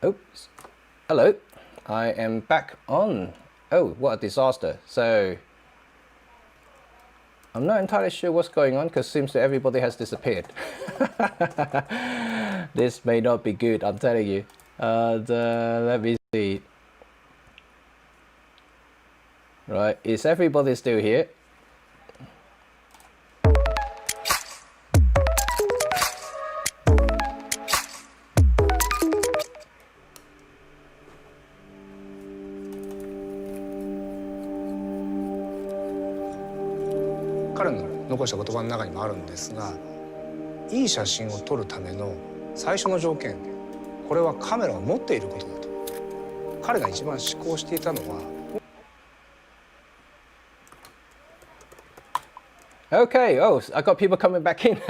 Oops. Hello. I am back on. Oh, what a disaster. So, I'm not entirely sure what's going on because it seems that everybody has disappeared. This may not be good, I'm telling you. Let me see. Right, is everybody still here?彼の残した言葉の中にもあるんですが、いい写真を撮るための最初の条件、これはカメラを持っていることだと。彼が一番思考していたのは。Okay, oh, I got people coming back in.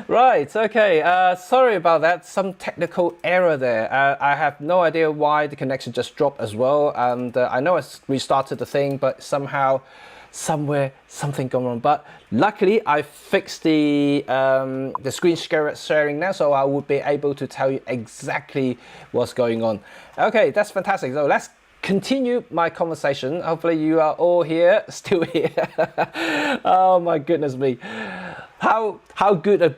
Right, okay, sorry about that, some technical error there. I have no idea why the connection just dropped as well, and I know I restarted the thing, but somehow, somewhere, something going on. But luckily, I fixed the screen sharing now, so I will be able to tell you exactly what's going on. Okay, that's fantastic. So let's continue my conversation. Hopefully you are all here, still here. Oh my goodness me. How good a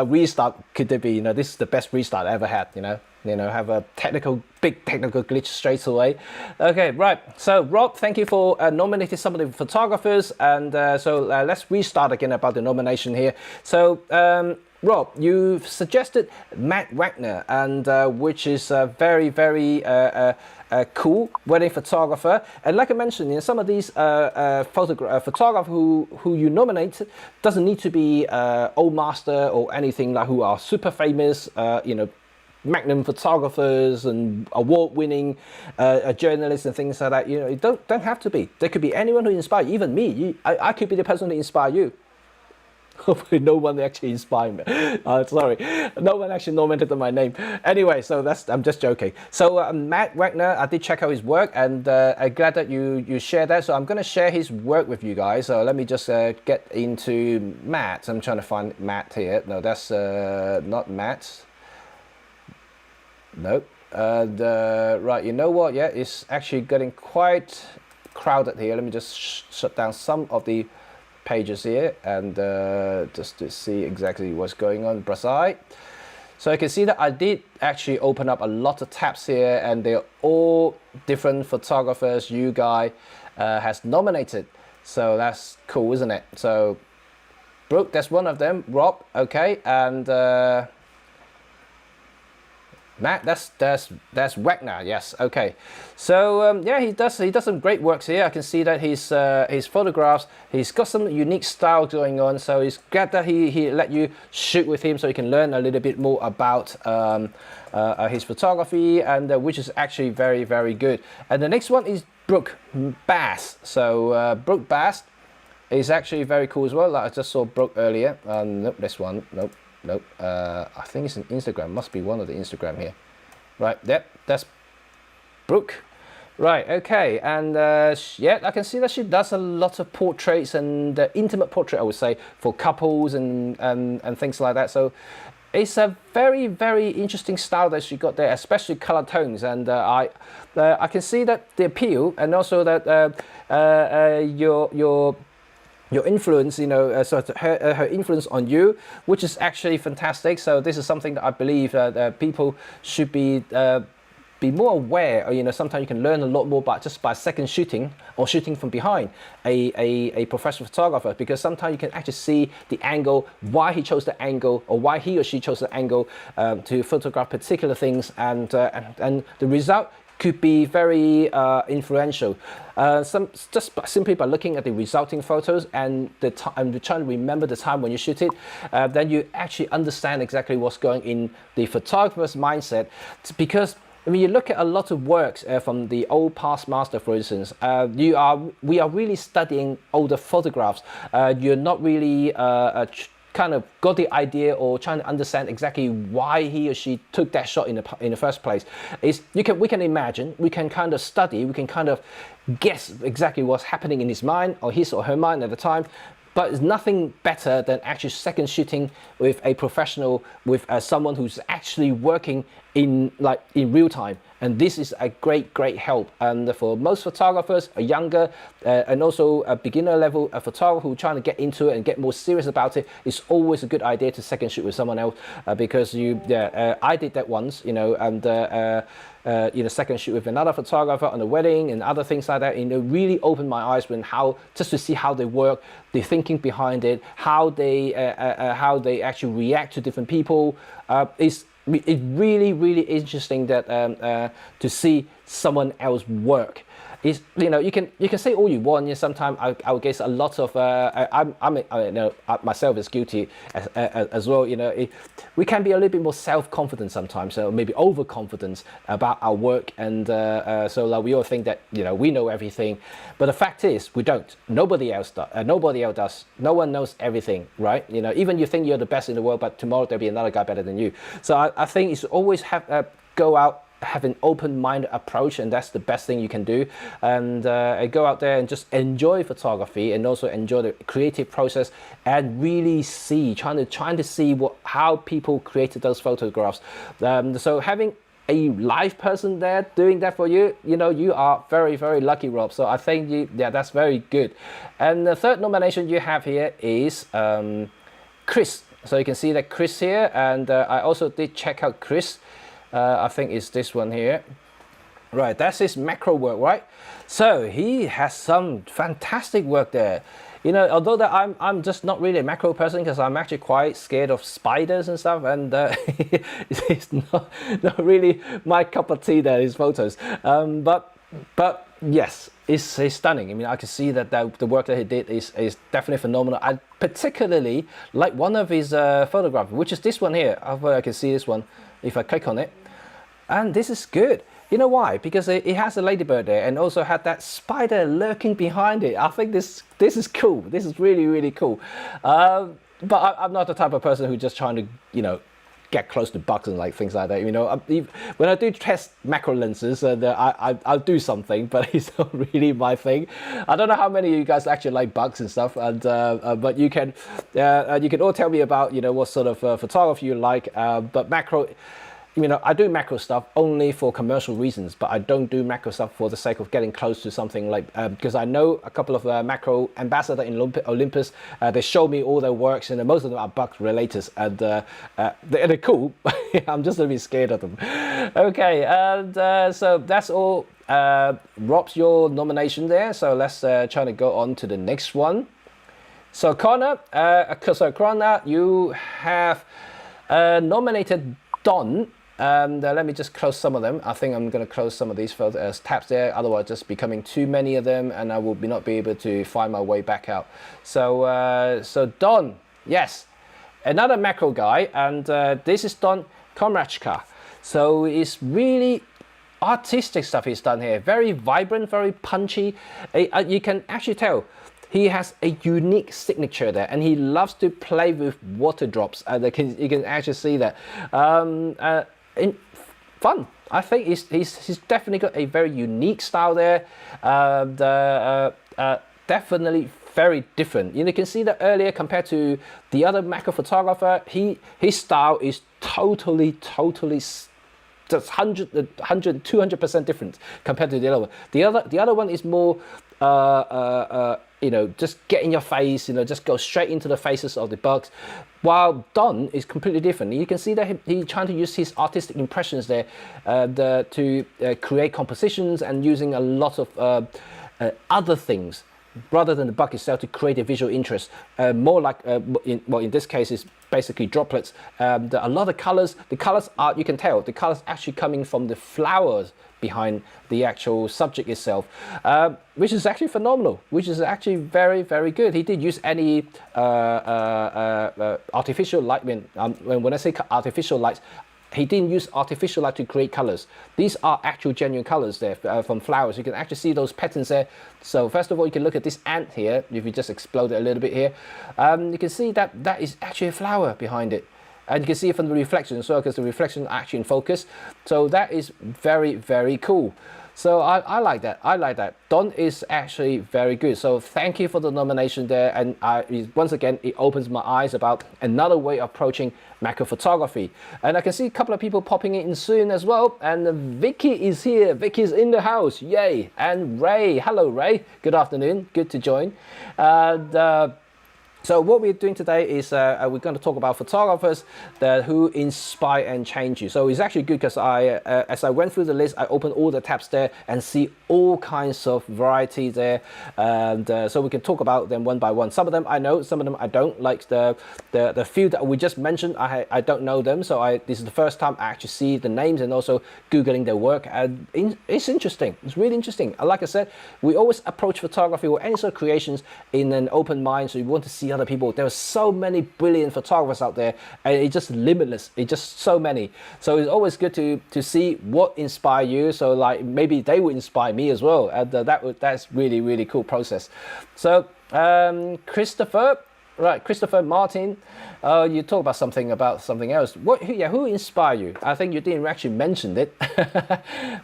restart could there be? This is the best restart I ever had, have a big technical glitch straight away. Okay, right. So Rob, thank you for nominating some of the photographers, and let's restart again about the nomination here. So Rob, you've suggested Matt Wagner, and which is a very, very cool wedding photographer. And like I mentioned, some of these photographers who you nominate doesn't need to be old master or anything like who are super famous, magnum photographers and award-winning journalists and things like that. It don't have to be. There could be anyone who inspires you. Even me. I could be the person who inspires you. Hopefully no one actually inspired me. Sorry, no one actually nominated my name. Anyway, so I'm just joking. So Matt Wagner, I did check out his work, and I'm glad that you shared that. So I'm going to share his work with you guys. So let me just get into Matt. I'm trying to find Matt here. No, that's not Matt. Nope. Right, you know what? Yeah, it's actually getting quite crowded here. Let me just shut down some of the pages here and just to see exactly what's going on. Brazil. So you can see that I did actually open up a lot of tabs here, and they're all different photographers you guys has nominated. So that's cool, isn't it? So Brooke, that's one of them. Rob, okay, and Matt, that's Wagner. Yes, okay. So yeah, he does some great works here. I can see that his photographs. He's got some unique style going on. So he's glad that he let you shoot with him, so you can learn a little bit more about his photography, and which is actually very, very good. And the next one is Brook Bass. So Brook Bass is actually very cool as well. Like I just saw Brook earlier. Nope, this one. Nope. Nope, I think it's an Instagram, must be one of the Instagram here. Right, yep, that's Brooke. Right, okay, and yeah, I can see that she does a lot of portraits and intimate portrait, I would say, for couples and things like that. So it's a very, very interesting style that she got there, especially color tones. And I can see that the appeal, and also that your influence, so her influence on you, which is actually fantastic. So this is something that I believe people should be more aware. Sometimes you can learn a lot more just by second shooting or shooting from behind a professional photographer, because sometimes you can actually see the angle, why he chose the angle, or why he or she chose the angle to photograph particular things, and the result could be very influential. Just simply by looking at the resulting photos and trying to remember the time when you shoot it, then you actually understand exactly what's going in the photographer's mindset. Because when you look at a lot of works from the old past master, for instance, we are really studying older photographs. You're not really kind of got the idea or trying to understand exactly why he or she took that shot in the first place. We can imagine, we can kind of study, we can kind of guess exactly what's happening in his mind or his or her mind at the time. but it's nothing better than actually second shooting with a professional, with someone who's actually working in real time. And this is a great help. And for most photographers, a younger and also a beginner level photographer who are trying to get into it and get more serious about it, it's always a good idea to second shoot with someone else, because I did that once, you know, and second shoot with another photographer on a wedding and other things like that. You know, really opened my eyes when just to see how they work, the thinking behind it, how they actually react to different people. It's really interesting that to see someone else work. Is, you know, you can say all you want. You sometimes I would guess a lot of myself is guilty as well. You know, we can be a little bit more self-confident sometimes, so maybe overconfident about our work, and so like we all think that, you know, we know everything, but the fact is we don't. Nobody else does. No one knows everything, right? You know, even you think you're the best in the world, but tomorrow there'll be another guy better than you. So I think it's always go out, have an open-minded approach, and that's the best thing you can do. And go out there and just enjoy photography, and also enjoy the creative process, and really trying to see how people created those photographs. So having a live person there doing that for you, you know, you are very lucky, Rob. So I think that's very good. And the third nomination you have here is Chris. So you can see that Chris here, and I also did check out Chris. I think it's this one here. Right, that's his macro work, right? So he has some fantastic work there. You know, although that I'm just not really a macro person, because I'm actually quite scared of spiders and stuff, and it's not really my cup of tea there, his photos. But yes, it's stunning. I mean, I can see that the work that he did is definitely phenomenal. I particularly like one of his photographs, which is this one here. Hopefully I can see this one if I click on it. And this is good. You know why? Because it has a ladybird there, and also had that spider lurking behind it. I think this is cool. This is really cool. But I'm not the type of person who's just trying to, you know, get close to bugs and like things like that. You know, when I do test macro lenses, I'll do something, but it's not really my thing. I don't know how many of you guys actually like bugs and stuff, and but you can all tell me about, you know, what sort of photography you like. But macro, you know, I do macro stuff only for commercial reasons, but I don't do macro stuff for the sake of getting close to something like, because I know a couple of macro ambassadors in Olympus, they show me all their works, and most of them are bug related, and they're cool, but I'm just a bit scared of them. Okay, and so that's all. Rob's your nomination there, so let's try to go on to the next one. So Connor, you have nominated Don. Let me just close some of them. I think I'm going to close some of these tabs there, otherwise just becoming too many of them, and I will not be able to find my way back out. So Don, yes, another macro guy, and this is Don Komrachka. So it's really artistic stuff he's done here. Very vibrant, very punchy. You can actually tell he has a unique signature there, and he loves to play with water drops. You can actually see that. Fun. I think he's definitely got a very unique style there. Definitely very different. You can see that earlier compared to the other macro photographer, his style is totally just 200% different compared to the other one. The other one is more you know, just get in your face, you know, just go straight into the faces of the bugs. While Don is completely different. You can see that he's trying to use his artistic impressions there to create compositions, and using a lot of other things rather than the bug itself to create a visual interest. More like, in this case, is basically droplets. A lot of colors. The colors are, you can tell, the colors actually coming from the flowers behind the actual subject itself, which is actually phenomenal, which is actually very good. He did use any artificial light. When I say artificial lights, he didn't use artificial light to create colors. These are actual genuine colors there from flowers. You can actually see those patterns there. So first of all, you can look at this ant here. If you just explode it a little bit here, you can see that is actually a flower behind it. And you can see it from the reflection as well, because the reflection is actually in focus. So that is very cool. So I like that. I like that. Don is actually very good. So thank you for the nomination there. And once again, it opens my eyes about another way of approaching macro photography. And I can see a couple of people popping in soon as well. And Vicky is here. Vicky's in the house. Yay. And Ray. Hello, Ray. Good afternoon. Good to join. And so what we're doing today is we're going to talk about photographers who inspire and change you. So it's actually good because as I went through the list, I opened all the tabs there and see all kinds of variety there. And so we can talk about them one by one. Some of them I know, some of them I don't. Like the few that we just mentioned, I don't know them. So this is the first time I actually see the names and also Googling their work. And it's interesting. It's really interesting. Like I said, we always approach photography or any sort of creations in an open mind. So you want to see other people. There are so many brilliant photographers out there, and it's just limitless. It's just so many. So it's always good to see what inspire you. So like maybe they would inspire me as well, and that's really cool process. So Christopher Martin, you talk about something else. Who inspired you? I think you didn't actually mention it,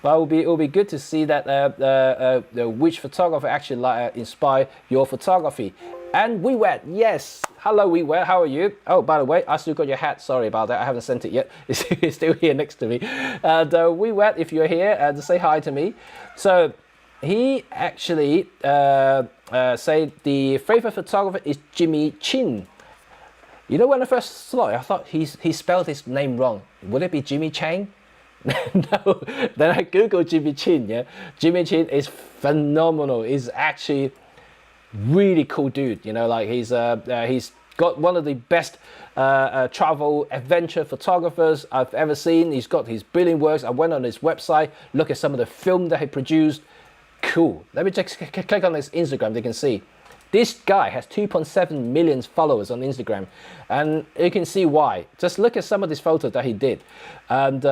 but it will be good to see that which photographer actually inspire your photography. And we wet, yes. Hello, we wet. How are you? Oh, by the way, I still got your hat. Sorry about that. I haven't sent it yet. It's still here next to me. And we wet, if you're here, say hi to me. So he actually said the favorite photographer is Jimmy Chin. You know, when I first saw it, I thought he spelled his name wrong. Would it be Jimmy Cheng? No. Then I googled Jimmy Chin. Yeah, Jimmy Chin is phenomenal. He's actually really cool dude, you know, like he's got one of the best travel adventure photographers I've ever seen. He's got his brilliant works. I went on his website, look at some of the film that he produced. Cool. Let me just click on his Instagram. They can see this guy has 2.7 million followers on Instagram, and you can see why. Just look at some of these photos that he did, and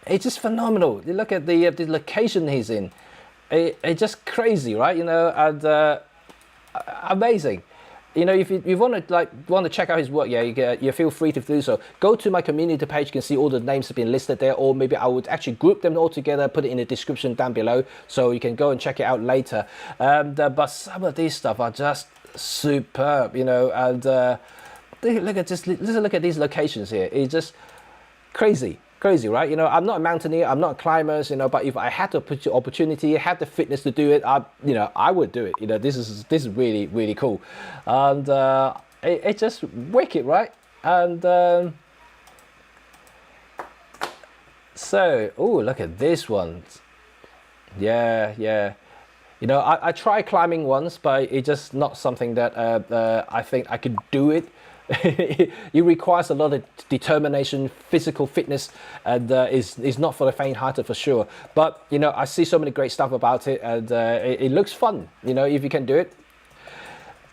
it's just phenomenal. You look at the location he's in. It's just crazy, right? You know, and amazing. You know, if you want to check out his work, yeah, you feel free to do so. Go to my community page. You can see all the names have been listed there, or maybe I would actually group them all together, put it in the description down below, so you can go and check it out later. But some of these stuff are just superb, you know. And look at these locations here. It's just crazy. Crazy, right? You know, I'm not a mountaineer, I'm not a climber, you know, but if I had the opportunity, had the fitness to do it, I would do it. You know, this is really cool, and it's just wicked, right? And so, oh, look at this one. Yeah. You know, I tried climbing once, but it's just not something that I think I could do it. It requires a lot of determination, physical fitness, and is not for the faint-hearted for sure. But you know, I see so many great stuff about it, and it looks fun. You know, if you can do it,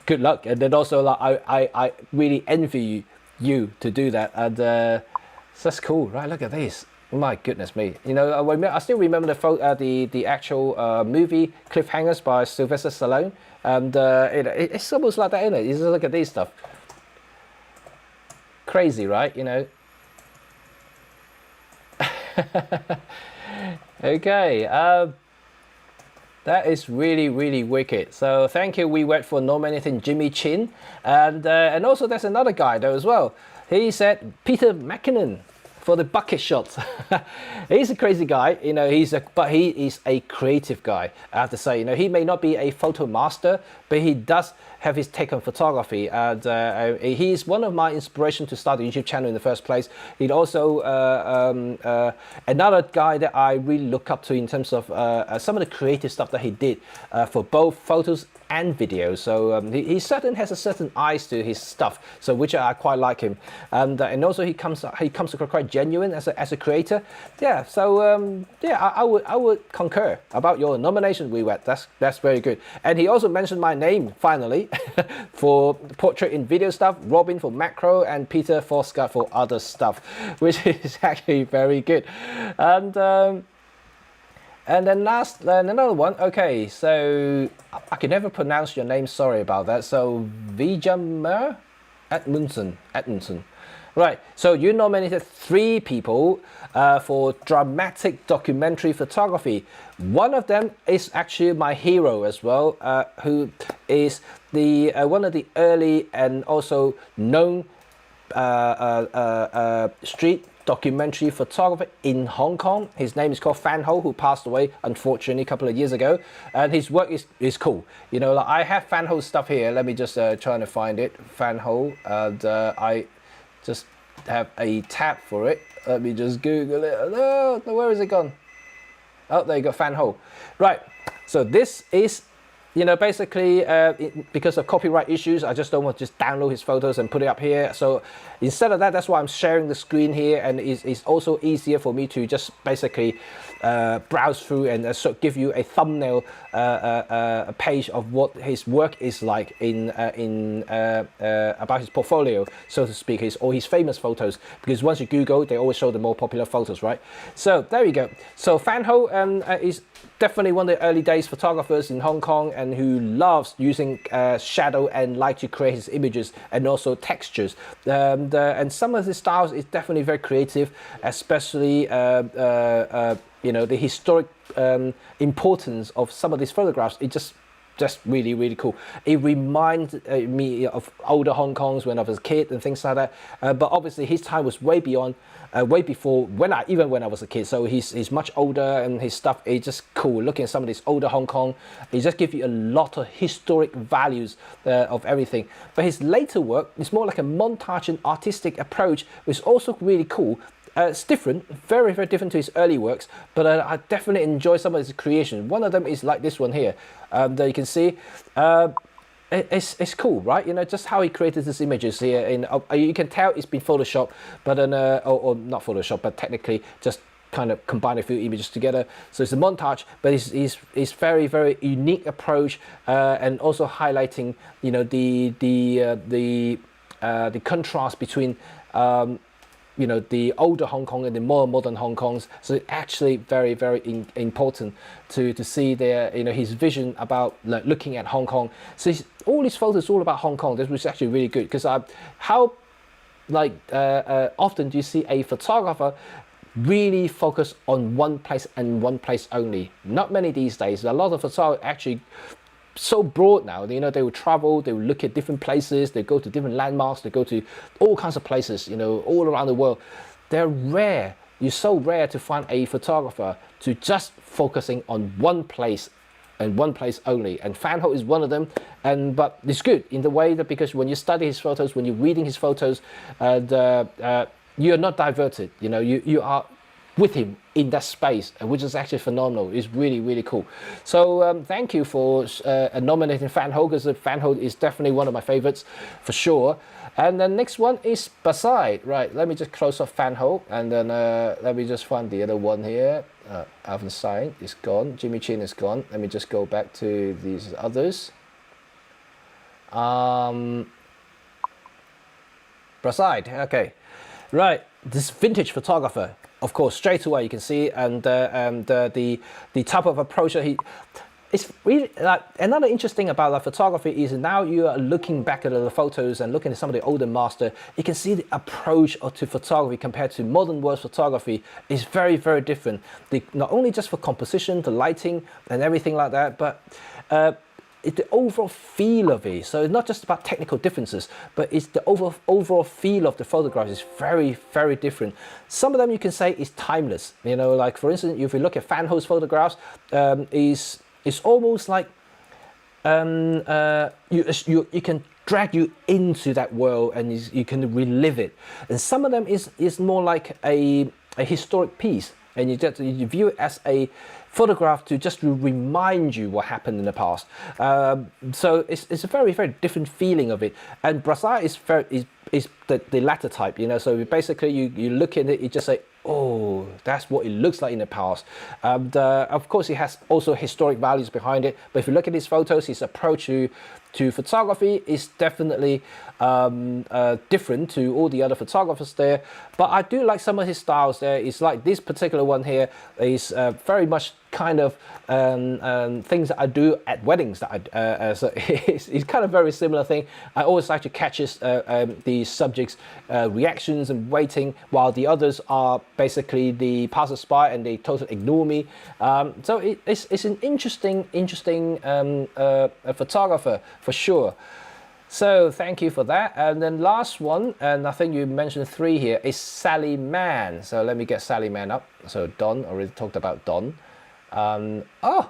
good luck. And then also, like, I really envy you to do that, and that's cool, right? Look at this. My goodness me. You know, I still remember the actual movie Cliffhangers by Sylvester Stallone, and it's almost like that, isn't it? You just look at these stuff. Crazy, right? You know. Okay, that is really wicked. So thank you, We Wet, for nominating Jimmy Chin, and also there's another guy though as well. He said Peter McKinnon for the bucket shots. He's a crazy guy, you know. But he is a creative guy, I have to say. You know, he may not be a photo master, but he does have his take on photography, and he's one of my inspirations to start a YouTube channel in the first place. He's also another guy that I really look up to in terms of some of the creative stuff that he did for both photos and videos. So he certainly has a certain eyes to his stuff, so which I quite like him, and also he comes across quite genuine as a creator. Yeah, so yeah, I would concur about your nomination, We Wet. That's very good. And he also mentioned my name finally for portrait in video stuff, Robin for macro, and Peter Forsgard for other stuff, which is actually very good. And then another one. Okay, so I can never pronounce your name. Sorry about that. So Vivian Meyer, Edmundson. Right, so you nominated 3 people for dramatic documentary photography. One of them is actually my hero as well, who is the one of the early and also known street documentary photographer in Hong Kong. His name is called Fan Ho, who passed away unfortunately a couple of years ago, and his work is cool. You know, like I have Fan Ho stuff here. Let me just try to find it. Fan Ho, and I just have a tab for it. Let me just Google it. Oh, where is it gone? Oh, there you go, Fan Ho. Right, so this is, you know, basically because of copyright issues, I just don't want to just download his photos and put it up here. So instead of that, that's why I'm sharing the screen here, and it's also easier for me to just basically browse through and sort of give you a thumbnail a page of what his work is like in about his portfolio, so to speak, all his famous photos. Because once you Google, they always show the more popular photos, right? So there you go. So Fan Ho is definitely one of the early days photographers in Hong Kong, and who loves using shadow and light to create his images and also textures. And some of his styles is definitely very creative, especially you know, the historic importance of some of these photographs. It just really, really cool. It reminds me of older Hong Kongs when I was a kid and things like that. But obviously his time was way beyond, way before even when I was a kid. So he's much older, and his stuff is just cool. Looking at some of this older Hong Kong, it just gives you a lot of historic values of everything. But his later work is more like a montage and artistic approach, which is also really cool. It's different, very, very different to his early works, but I definitely enjoy some of his creations. One of them is like this one here, that you can see. It's cool, right? You know, just how he created these images here. You can tell it's been Photoshopped, but or not Photoshop, but technically just kind of combine a few images together. So it's a montage, but it's very, very unique approach, and also highlighting, you know, the contrast between you know, the older Hong Kong and the more modern Hong Kongs. So it's actually very, very important to see their, you know, his vision about like, looking at Hong Kong. So all these photos all about Hong Kong. This was actually really good, because how like often do you see a photographer really focus on one place and one place only? Not many these days. A lot of photographers actually so broad now. You know, they will travel, they will look at different places, they go to different landmarks, they go to all kinds of places, you know, all around the world. They're rare. It's so rare to find a photographer to just focusing on one place and one place only. And Fan Ho is one of them. But it's good in the way that, because when you study his photos, when you're reading his photos, you're not diverted. You know, you are with him in that space, which is actually phenomenal. It's really, really cool. So thank you for nominating Fan Ho, because Fan Ho is definitely one of my favorites for sure. And the next one is Beside. Right, let me just close off Fan Ho, and then let me just find the other one here. Alvin Stein is gone, Jimmy Chin is gone. Let me just go back to these others. Beside, okay. Right, this vintage photographer, of course, straight away you can see, and the type of approach that it's really like. Another interesting about the photography is now you are looking back at the photos and looking at some of the older master, you can see the approach to photography compared to modern world photography is very, very different. Not only just for composition, the lighting and everything like that, but the overall feel of it. So it's not just about technical differences, but it's the overall feel of the photographs is very, very different. Some of them you can say is timeless. You know, like for instance, if you look at Fan Ho's photographs, it's almost like you can drag you into that world, and you can relive it. And some of them is more like a historic piece, and you view it as a photograph to just remind you what happened in the past. So it's a very, very different feeling of it. And Brassard is the latter type, you know. So basically you look at it, you just say, oh, that's what it looks like in the past. Of course, it has also historic values behind it. But if you look at his photos, his approach to photography is definitely different to all the other photographers there. But I do like some of his styles there. It's like this particular one here is very much kind of things that I do at weddings. That so it's kind of very similar thing. I always like to catch the subjects' reactions and waiting, while the others are basically the passersby and they totally ignore me. So it's an interesting photographer for sure. So thank you for that. And then last one, and I think you mentioned 3 here, is Sally Mann. So let me get Sally Mann up. So Don, already talked about Don. Oh,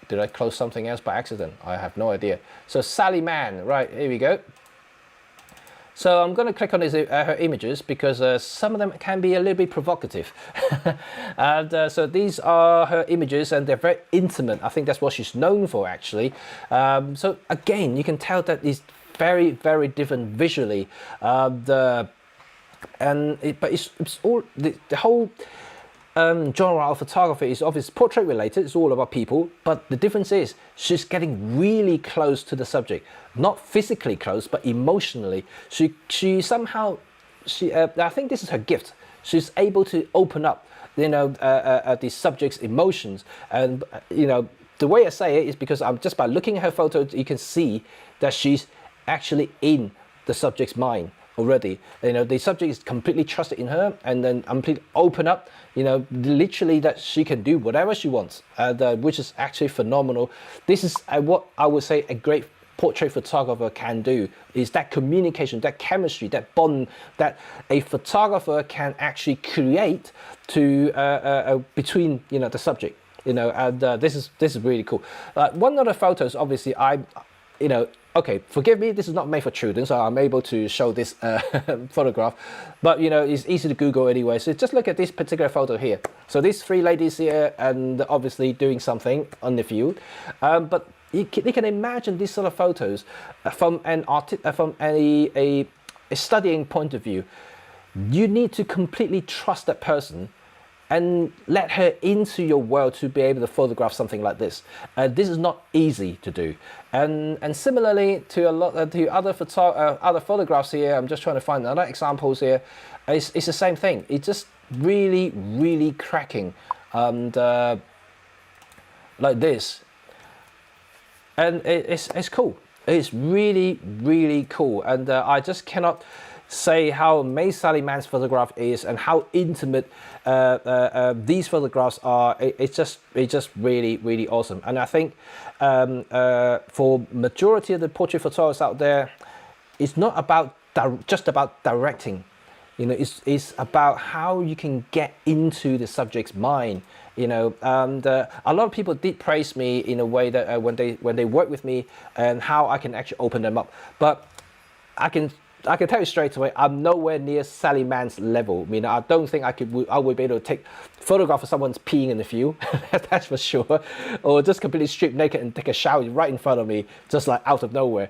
did I close something else by accident? I have no idea. So Sally Mann, right, here we go. So I'm going to click on her images because some of them can be a little bit provocative. And so these are her images and they're very intimate. I think that's what she's known for actually. So again, you can tell that it's very, very different visually. But it's all, the whole genre of photography is obviously portrait related. It's all about people, but the difference is she's getting really close to the subject, not physically close, but emotionally. She somehow, I think this is her gift. She's able to open up, the subject's emotions. And the way I say it is because I'm just by looking at her photos, you can see that she's actually in the subject's mind already. The subject is completely trusted in her, and then completely open up, literally that she can do whatever she wants, which is actually phenomenal. This is what I would say a great portrait photographer can do, is that communication, that chemistry, that bond that a photographer can actually create to between the subject, and this is really cool. One of the photos, obviously, okay, forgive me, this is not made for children, so I'm able to show this photograph, but it's easy to Google anyway. So just look at this particular photo here. So these 3 ladies here, and obviously doing something on the field, but you can imagine these sort of photos from a studying point of view. You need to completely trust that person and let her into your world to be able to photograph something like this. This is not easy to do. And similarly to other photographs here, I'm just trying to find other examples here. It's the same thing. It's just really, really cracking, and like this. And it's cool. It's really, really cool. And I just cannot say how amazing Sally Mann's photograph is and how intimate these photographs are. It's just really, really awesome. And I think for majority of the portrait photographers out there, it's not about just about directing. It's about how you can get into the subject's mind. And a lot of people did praise me in a way that when they work with me and how I can actually open them up. But I can tell you straight away, I'm nowhere near Sally Mann's level. I don't think I would be able to take photograph of someone's peeing in the field, that's for sure, or just completely stripped naked and take a shower right in front of me, just like out of nowhere.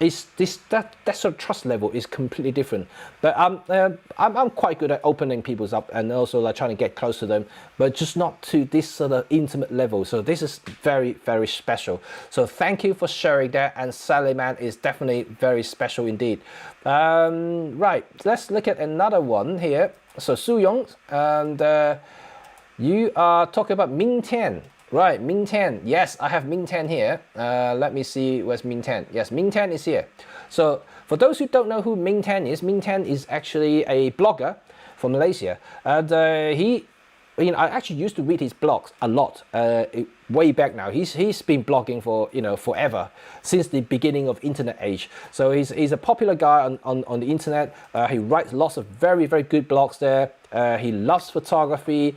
That sort of trust level is completely different. But I'm quite good at opening people's up and also like trying to get close to them, but just not to this sort of intimate level. So this is very, very special. So thank you for sharing that, and Sally Mann is definitely very special indeed. Right, let's look at another one here. So Su Yong, and you are talking about Ming Tian. Right, Ming Tian. Yes, I have Ming Tian here. Let me see, where's Ming Tian? Yes, Ming Tian is here. So for those who don't know who Ming Tian is actually a blogger from Malaysia. And I actually used to read his blogs a lot, way back now. He's been blogging for forever, since the beginning of internet age. So he's a popular guy on the internet. He writes lots of very, very good blogs there. He loves photography,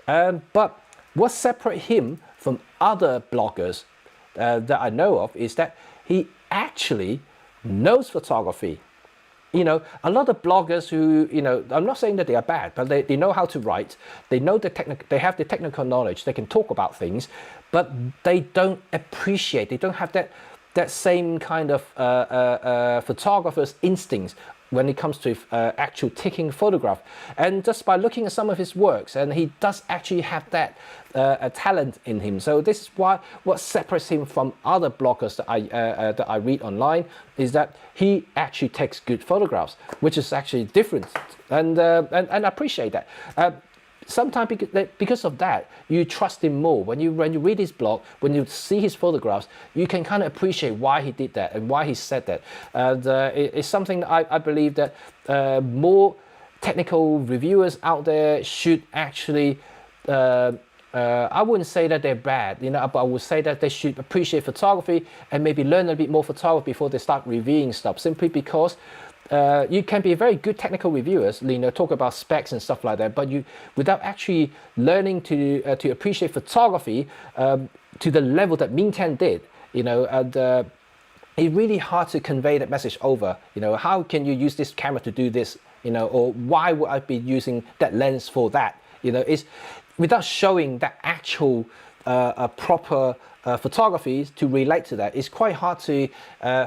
but what separates him from other bloggers that I know of is that he actually knows photography. A lot of bloggers who, I'm not saying that they are bad, but they know how to write. They know they have the technical knowledge. They can talk about things, but they don't appreciate. They don't have that same kind of photographer's instincts when it comes to actual taking photograph. And just by looking at some of his works, and he does actually have that talent in him. So this is what separates him from other bloggers that I read online, is that he actually takes good photographs, which is actually different, and I appreciate that. sometimes because of that, you trust him more. When you read his blog, when you see his photographs, you can kind of appreciate why he did that and why he said that. And it's something that I believe that more technical reviewers out there should actually. I wouldn't say that they're bad, but I would say that they should appreciate photography and maybe learn a bit more photography before they start reviewing stuff. Simply because you can be very good technical reviewers, talk about specs and stuff like that, but without actually learning to appreciate photography to the level that Mintan did, and it's really hard to convey that message over. How can you use this camera to do this, or why would I be using that lens for that? It's without showing that actual proper photography to relate to that. It's quite hard to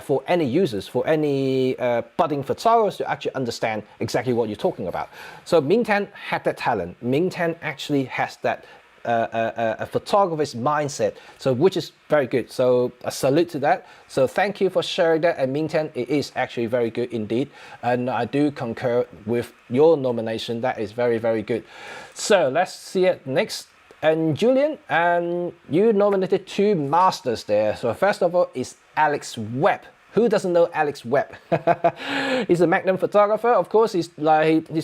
for any users, for any budding photographers to actually understand exactly what you're talking about. So Mintan had that talent. Mintan actually has that a photographer's mindset, so which is very good. So a salute to that. So thank you for sharing that. And Mintan, it is actually very good indeed, and I do concur with your nomination. That is very, very good. So let's see it next. And Julian, and you nominated 2 masters there. So first of all is Alex Webb. Who doesn't know Alex Webb? He's a Magnum photographer. Of course, his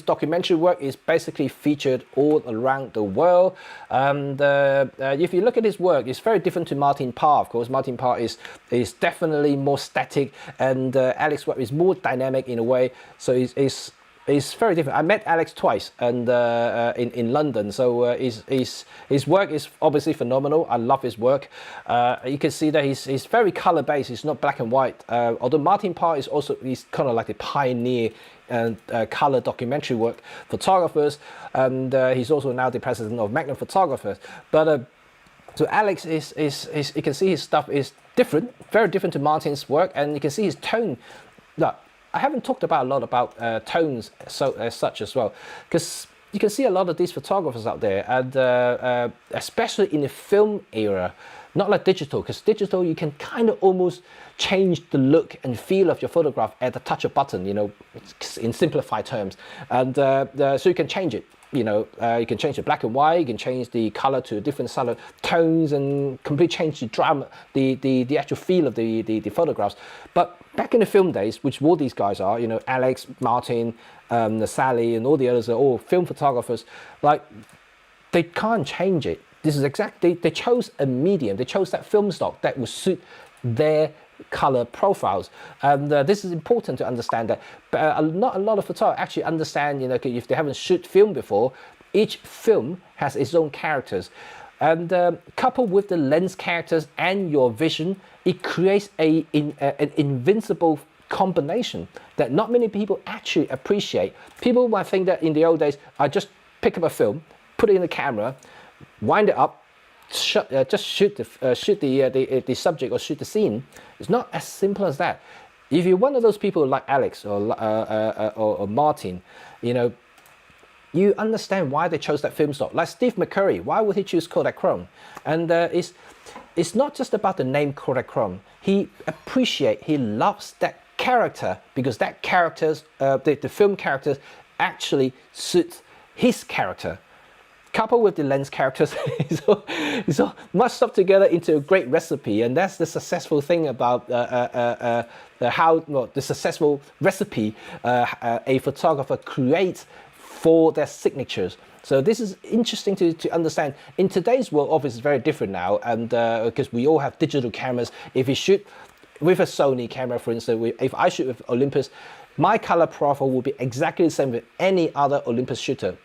documentary work is basically featured all around the world. And if you look at his work, it's very different to Martin Parr. Of course, Martin Parr is definitely more static, and Alex Webb is more dynamic in a way. So it's very different. I met Alex twice, and in London. So his work is obviously phenomenal. I love his work. You can see that he's very color based. It's not black and white. Although Martin Parr he's kind of like the pioneer and color documentary work photographers, and he's also now the president of Magnum Photographers. But so Alex is you can see his stuff is different, very different to Martin's work, and you can see his tone. Look, I haven't talked about a lot about tones as such as well, because you can see a lot of these photographers out there, and especially in the film era, not like digital, because digital you can kind of almost change the look and feel of your photograph at the touch of button, in simplified terms, and so you can change it. You can change the black and white, you can change the color to different color tones, and completely change the drama, the actual feel of the photographs. But back in the film days, which all these guys are, Alex, Martin, Sally, and all the others are all film photographers. Like, they can't change it. This is exactly, they chose a medium, they chose that film stock that would suit their color profiles, and this is important to understand that. But not a lot of photographers actually understand, if they haven't shot film before, each film has its own characters, and coupled with the lens characters and your vision, it creates an invincible combination that not many people actually appreciate. People might think that in the old days, I just pick up a film, put it in the camera, wind it up, just shoot the subject or shoot the scene. It's not as simple as that. If you're one of those people like Alex or Martin, you understand why they chose that film stock. Like Steve McCurry, why would he choose Kodachrome? And it's not just about the name Kodachrome. He loves that character, because that characters, the film characters actually suit his character. Coupled with the lens characters, it's all mashed up together into a great recipe, and that's the successful thing about the successful recipe a photographer creates for their signatures. So this is interesting to understand. In today's world, obviously, it's very different now, and because we all have digital cameras. If you shoot with a Sony camera, for instance, if I shoot with Olympus, my color profile will be exactly the same with any other Olympus shooter.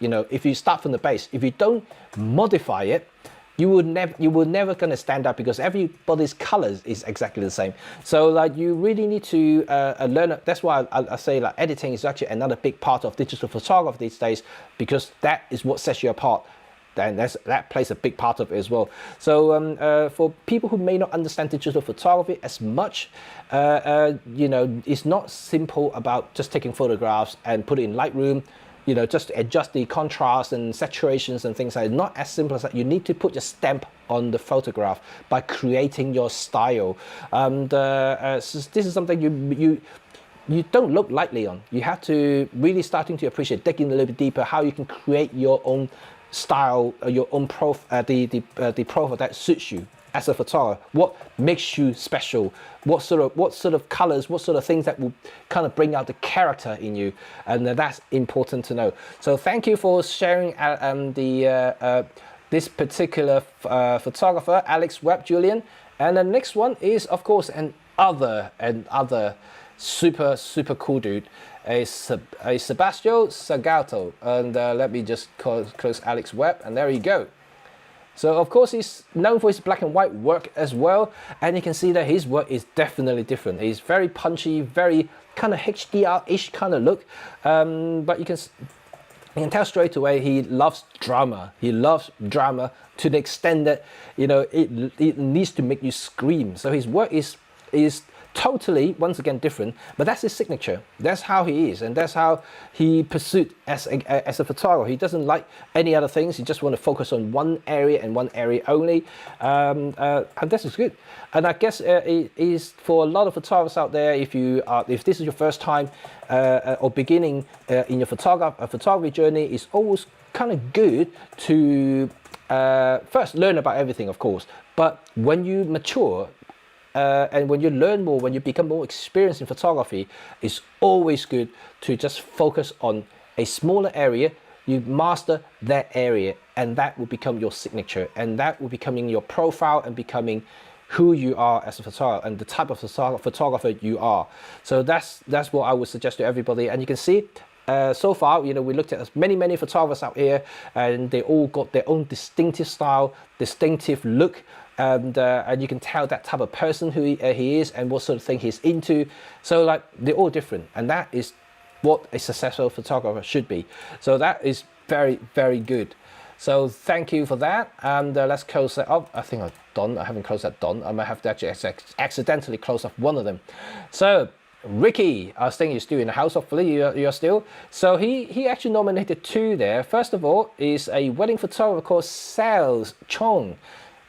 If you start from the base, if you don't modify it, you will never gonna stand out, because everybody's colors is exactly the same. So like, you really need to learn. That's why I say like editing is actually another big part of digital photography these days, because that is what sets you apart. And that plays a big part of it as well. So for people who may not understand digital photography as much, it's not simple about just taking photographs and put it in Lightroom. Just adjust the contrast and saturations and things like that. Not as simple as that. You need to put your stamp on the photograph by creating your style. And so this is something you don't look lightly on. You have to really starting to appreciate, digging a little bit deeper, how you can create your own style, your own the profile that suits you as a photographer. What makes you special? What sort of colors? What sort of things that will kind of bring out the character in you? And that's important to know. So thank you for sharing this particular photographer, Alex Webb, Julian. And the next one is, of course, another super cool dude, a Sebastiao Sagato. And let me just close Alex Webb, and there you go. So of course he's known for his black and white work as well, and you can see that his work is definitely different. He's very punchy, very kind of HDR-ish kind of look, but you can tell straight away he loves drama. He loves drama to the extent that, you know, it needs to make you scream. So his work is totally, once again, different, but that's his signature. That's how he is, and that's how he pursued as a photographer. He doesn't like any other things. He just want to focus on one area and one area only, and this is good. And I guess it is for a lot of photographers out there, if this is your first time or beginning in your photography journey, it's always kind of good to first learn about everything, of course, but when you mature, and when you learn more, when you become more experienced in photography, it's always good to just focus on a smaller area. You master that area, and that will become your signature, and that will becoming your profile and becoming who you are as a photographer and the type of photographer you are. So that's what I would suggest to everybody. And you can see so far, you know, we looked at many photographers out here, and they all got their own distinctive style, distinctive look. And you can tell that type of person who he is and what sort of thing he's into. So like, they're all different, and that is what a successful photographer should be. So that is very, very good. So thank you for that, and let's close that up. I think I've done. I haven't closed that done. I might have to actually accidentally close off one of them. So Ricky, I think you're still in the house. Hopefully you're still. So he actually nominated 2 there. First of all is a wedding photographer called Sales Chong.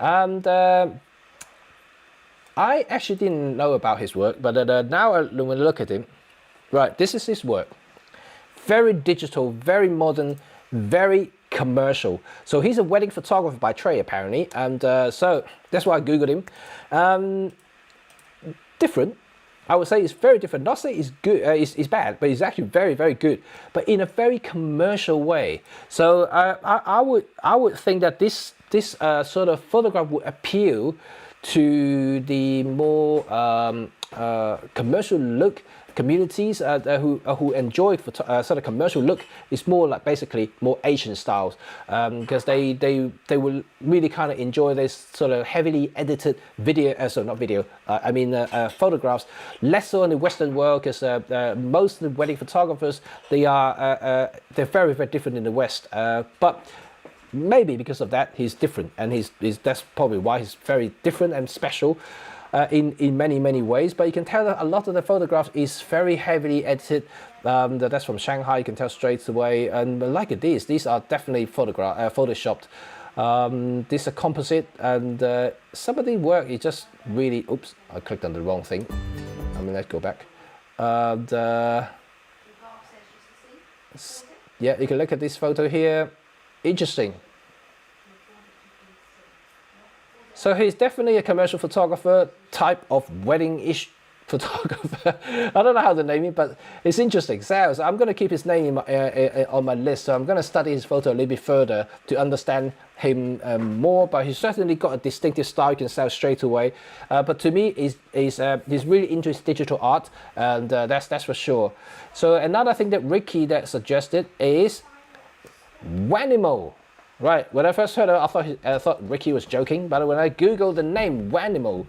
And I actually didn't know about his work, but now when I look at him, right, this is his work. Very digital, very modern, very commercial. So he's a wedding photographer by trade, apparently, and so that's why I googled him. Different, I would say it's very different. Not say it's good, it's bad, but it's actually very, very good, but in a very commercial way. So I would think that this sort of photograph would appeal to the more commercial look communities who enjoy sort of commercial look. Is more like basically more Asian styles, because they will really kind of enjoy this sort of heavily edited video, so not video, I mean photographs, less so in the Western world, because most of the wedding photographers, they're very, very different in the West, but maybe because of that he's different, and that's probably why he's very different and special in many ways. But you can tell that a lot of the photographs is very heavily edited. That's from Shanghai, you can tell straight away. And like these are definitely photoshopped. These are composite, and some of the work is just really, oops, I clicked on the wrong thing. I mean, let's go back. Yeah, you can look at this photo here. Interesting. So he's definitely a commercial photographer, type of wedding-ish photographer. I don't know how to name it, but it's interesting. Sales. I'm going to keep his name on my list, so I'm going to study his photo a little bit further to understand him more. But he's certainly got a distinctive style. You can tell straight away. But to me, he's really into his digital art, and that's for sure. So another thing that Ricky suggested is Wanimal. Right, when I first heard it, I thought Ricky was joking, but when I googled the name Wanimal,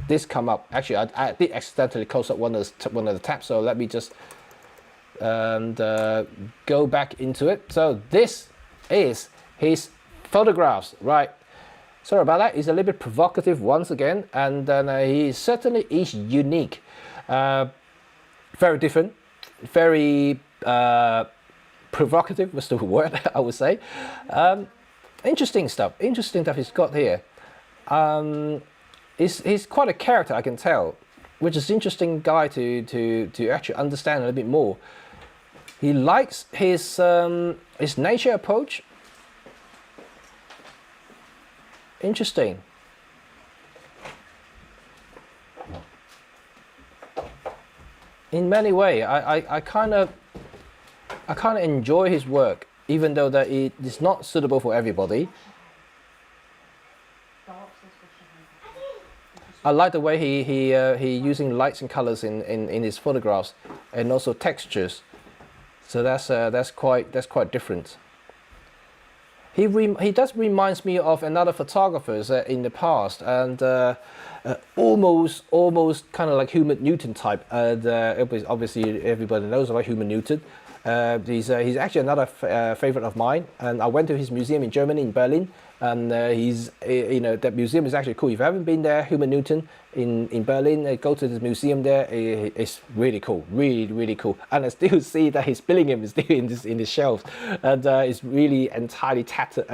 this come up. Actually, I did accidentally close up one of the tabs, so let me just go back into it. So this is his photographs, right? Sorry about that. He's a little bit provocative once again, and he certainly is unique, very different, very provocative was the word I would say. Interesting stuff he's got here. He's quite a character, I can tell. which is interesting guy to actually understand a little bit more. He likes his nature approach. Interesting. In many ways, I kind of enjoy his work, even though that it is not suitable for everybody. I like the way he using lights and colors in his photographs, and also textures. So that's quite different. He does reminds me of another photographers in the past, and almost kind of like Huey Newton type. Obviously everybody knows about Huey Newton. He's actually another favorite of mine, and I went to his museum in Germany, in Berlin, and that museum is actually cool. If you haven't been there, Huey Newton in Berlin, go to the museum there. It's really cool, really cool. And I still see that his Billingham is still in the shelves, and it's really entirely tattered,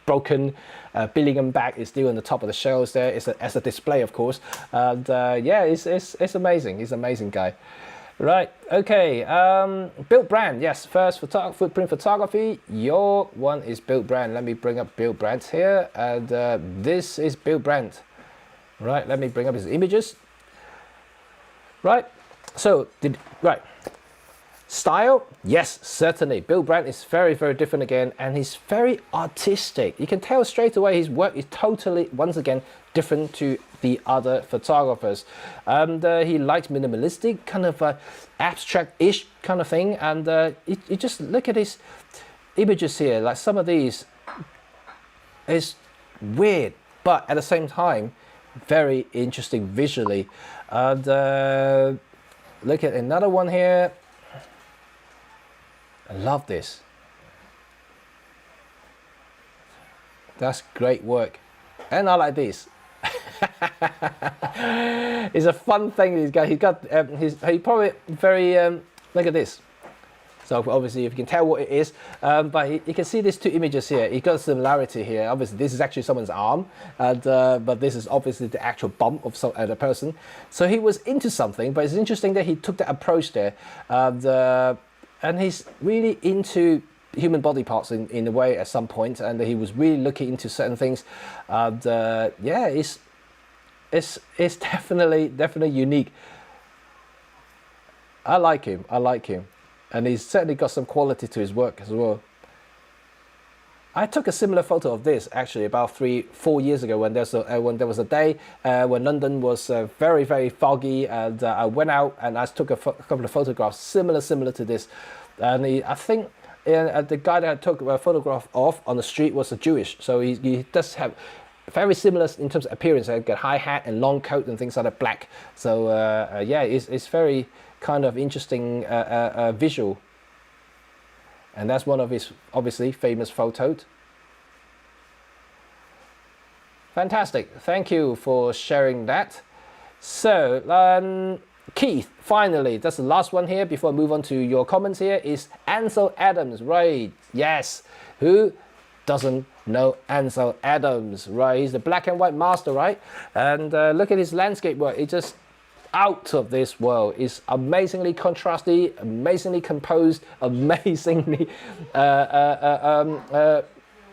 broken. Billingham bag is still on the top of the shelves there. It's as a display, of course, and yeah, it's amazing. He's an amazing guy. Right, okay, Bill Brandt, yes, first footprint photography. Your one is Bill Brandt. Let me bring up Bill Brandt here, and this is Bill Brandt. Right, let me bring up his images. Right, so, style, yes, certainly. Bill Brandt is very different again, and he's very artistic. You can tell straight away his work is totally, once again, different to the other photographers. And he likes minimalistic, kind of abstract-ish kind of thing. And you just look at his images here, like some of these is weird, but at the same time, very interesting visually. And look at another one here. I love this. That's great work. And I like this. It's a fun thing. He probably very look at this. So obviously, if you can tell what it is, but you can see these two images here. He got a similarity here. Obviously, this is actually someone's arm, and but this is obviously the actual bump of the person. So he was into something, but it's interesting that he took that approach there, and he's really into human body parts in a way at some point, and he was really looking into certain things. And yeah, it's definitely unique. I like him, and he's certainly got some quality to his work as well. I took a similar photo of this actually about 3-4 years ago when there was a day when London was very foggy, and I went out and I took a couple of photographs similar to this, and I think the guy that I took a photograph of on the street was a Jewish, so he does have very similar in terms of appearance. I got high hat and long coat and things like that, black. So yeah, it's very kind of interesting visual. And that's one of his obviously famous photos. Fantastic, thank you for sharing that. So Keith, finally, that's the last one here before I move on to your comments here, is Ansel Adams, right? Yes, who doesn't know Ansel Adams, right? He's the black and white master, right? And look at his landscape work, it's just out of this world. It's amazingly contrasty, amazingly composed, amazingly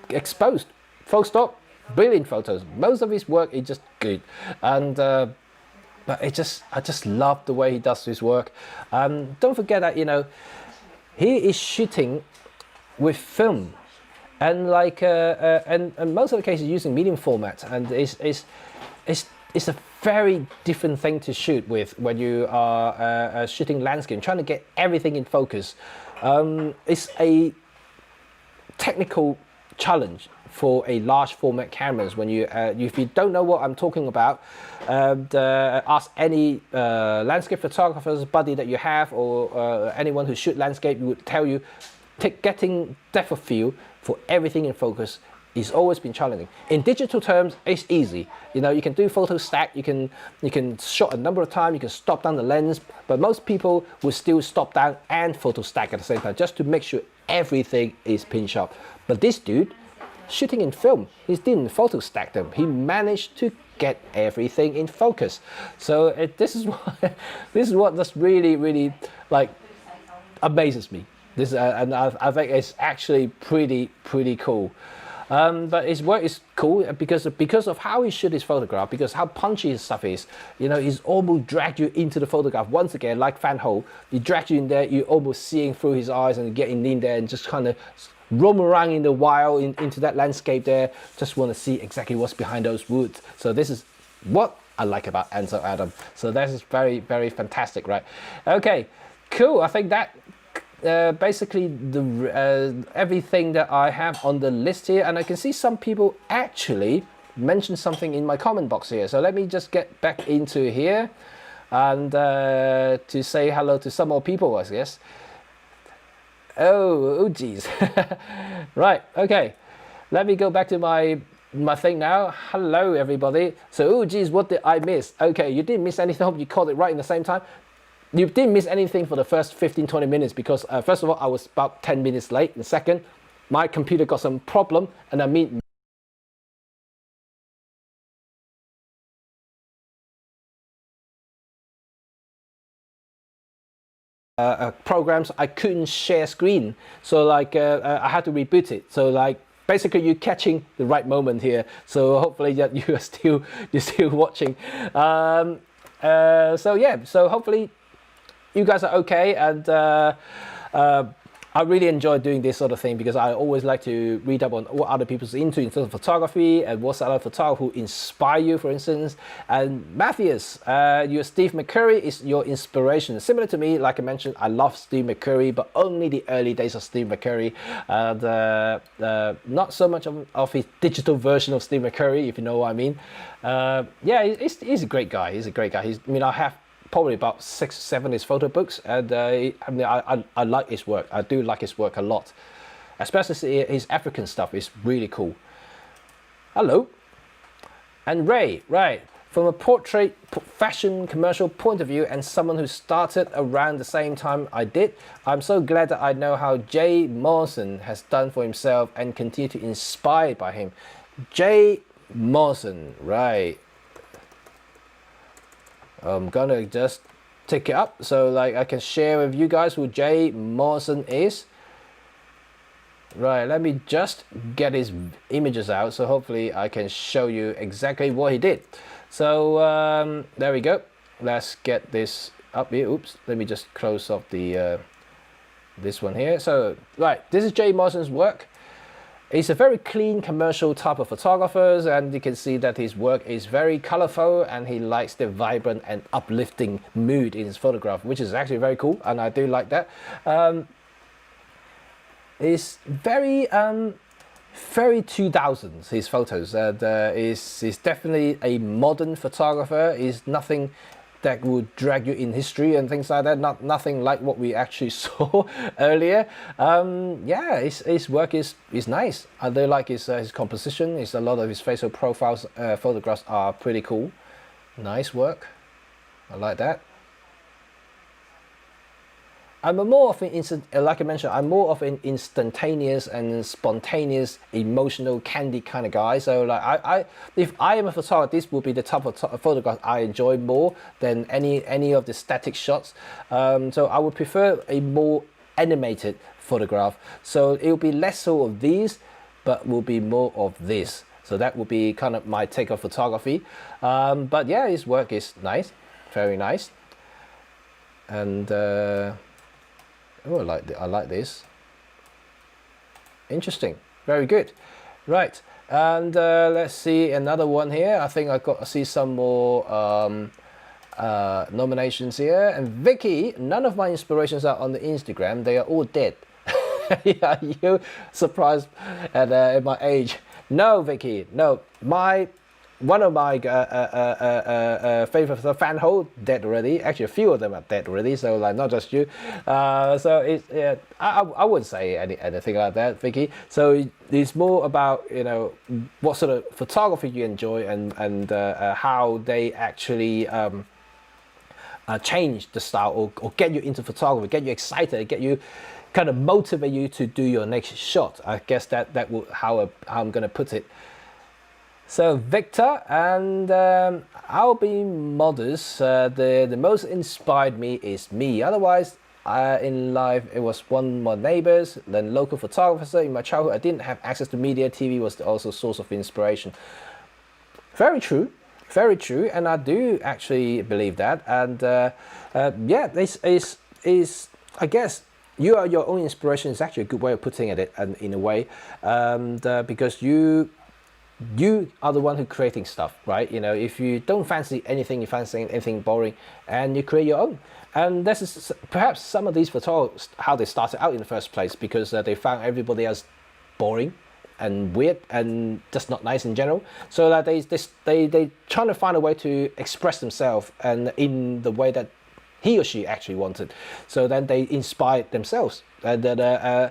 exposed. Full stop. Brilliant photos. Most of his work is just good, and but I just love the way he does his work. Don't forget that he is shooting with film, and like and most of the cases using medium format, and it's a very different thing to shoot with when you are shooting landscape, trying to get everything in focus. It's a technical challenge for a large format cameras. When if you don't know what I'm talking about, ask any landscape photographer's buddy that you have, or anyone who shoot landscape, would tell you getting depth of field for everything in focus is always been challenging. In digital terms, it's easy. You can do photo stack, you can shot a number of times, you can stop down the lens, but most people will still stop down and photo stack at the same time, just to make sure everything is pin sharp. But this dude, shooting in film, he didn't photo stack them. He managed to get everything in focus. So this is what just really like amazes me. This and I think it's actually pretty cool. But his work is cool because of how he shot his photograph, because how punchy his stuff is. You know, he's almost dragged you into the photograph once again, like Van Ho. He dragged you in there. You're almost seeing through his eyes and getting in there and just kind of roam around in the wild into that landscape there. Just want to see exactly what's behind those woods. So this is what I like about Ansel Adams. So that is very fantastic, right? Okay, cool. I think that. Basically everything that I have on the list here, and I can see some people actually mentioned something in my comment box here, so let me just get back into here and to say hello to some more people, I guess. Oh geez. Right, okay, let me go back to my thing now. Hello everybody. So oh geez, what did I miss? Okay, you didn't miss anything. I hope you caught it right in the same time. You didn't miss anything for the first 15-20 minutes because first of all, I was about 10 minutes late. And second, my computer got some problem, and I mean programs I couldn't share screen, so like I had to reboot it. So like basically you're catching the right moment here. So hopefully that you're still watching. So yeah, so hopefully you guys are okay, and I really enjoy doing this sort of thing because I always like to read up on what other people's into in terms of photography and what's other photographers who inspire you, for instance. And Matthias, your Steve McCurry is your inspiration. Similar to me, like I mentioned, I love Steve McCurry, but only the early days of Steve McCurry. Not so much of his digital version of Steve McCurry, if you know what I mean. Yeah, he's a great guy. He's a great guy. I mean, I have probably about 6 or 7 his photo books, and I mean, I like his work. I do like his work a lot, especially his African stuff is really cool. Hello. And Ray, right, from a portrait fashion commercial point of view and someone who started around the same time I did, I'm so glad that I know how Jay Morrison has done for himself and continue to inspire by him. Jay Morrison, right. I'm gonna just take it up so like I can share with you guys who Jay Morrison is. Right, let me just get his images out so hopefully I can show you exactly what he did. So there we go. Let's get this up here. Oops, let me just close off the this one here. So right, this is Jay Morrison's work. He's a very clean commercial type of photographer, and you can see that his work is very colorful and he likes the vibrant and uplifting mood in his photograph, which is actually very cool, and I do like that. It's very 2000s, his photos. He's definitely a modern photographer. He's nothing that would drag you in history and things like that. Nothing like what we actually saw earlier. Yeah, his work is nice. I do like his composition. A lot of his facial profiles photographs are pretty cool. Nice work. I like that. I'm more of an like I mentioned, I'm more of an instantaneous and spontaneous, emotional, candy kind of guy. So like if I am a photographer, this would be the type of photograph I enjoy more than any of the static shots. So I would prefer a more animated photograph. So it will be less so of these, but will be more of this. So that would be kind of my take of photography. But yeah, his work is nice, very nice, and. Oh, I like this. Interesting. Very good. Right. And let's see another one here. I think I got to see some more nominations here. And Vicky, none of my inspirations are on the Instagram. They are all dead. Yeah, you surprised at my age. No, Vicky. No, one of my favorite fan hold dead already. Actually, a few of them are dead already. So like not just you. So it's I wouldn't say anything like that, Vicky. So it's more about what sort of photography you enjoy and how they actually change the style or get you into photography, get you excited, get you kind of motivate you to do your next shot. I guess that will how I'm gonna put it. So Victor, and I'll be modest. The most inspired me is me. Otherwise, in life it was one of my neighbors, then local photographer. In my childhood, I didn't have access to media. TV was also a source of inspiration. Very true, very true, and I do actually believe that. And yeah, this is I guess you are your own inspiration is actually a good way of putting it, and in a way, because you are the one who creating stuff, right? You know, if you don't fancy anything, you fancy anything boring, and you create your own. And this is perhaps some of these photographers how they started out in the first place, because they found everybody else boring and weird and just not nice in general. So that they trying to find a way to express themselves and in the way that he or she actually wanted. So then they inspired themselves. Yeah,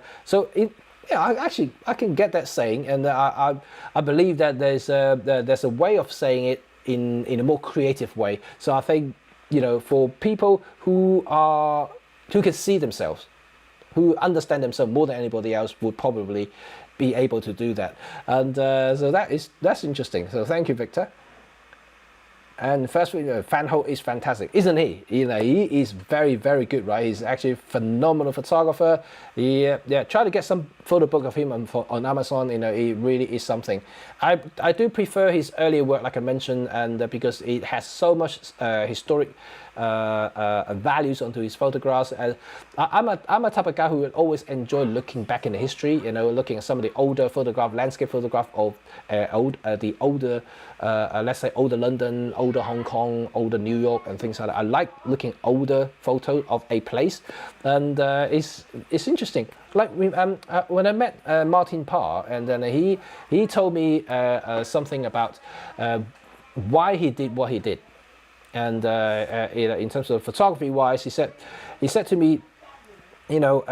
I can get that saying, and I believe that there's a way of saying it in a more creative way. So I think, you know, for people who can see themselves, who understand themselves more than anybody else, would probably be able to do that. And so that's interesting. So thank you, Victor. And first, Van Holt is fantastic, isn't he? You know, he is very, very good, right? He's actually a phenomenal photographer. Try to get some photo book of him on Amazon. You know, he really is something. I do prefer his earlier work, like I mentioned, and because it has so much historic values onto his photographs. I'm a type of guy who would always enjoy looking back in the history. You know, looking at some of the older landscape photograph of the older, let's say older London, older Hong Kong, older New York, and things like that. I like looking older photo of a place, and it's interesting. Like when I met Martin Parr, and then he told me something about why he did what he did. And you know, in terms of photography wise, he said to me, you know,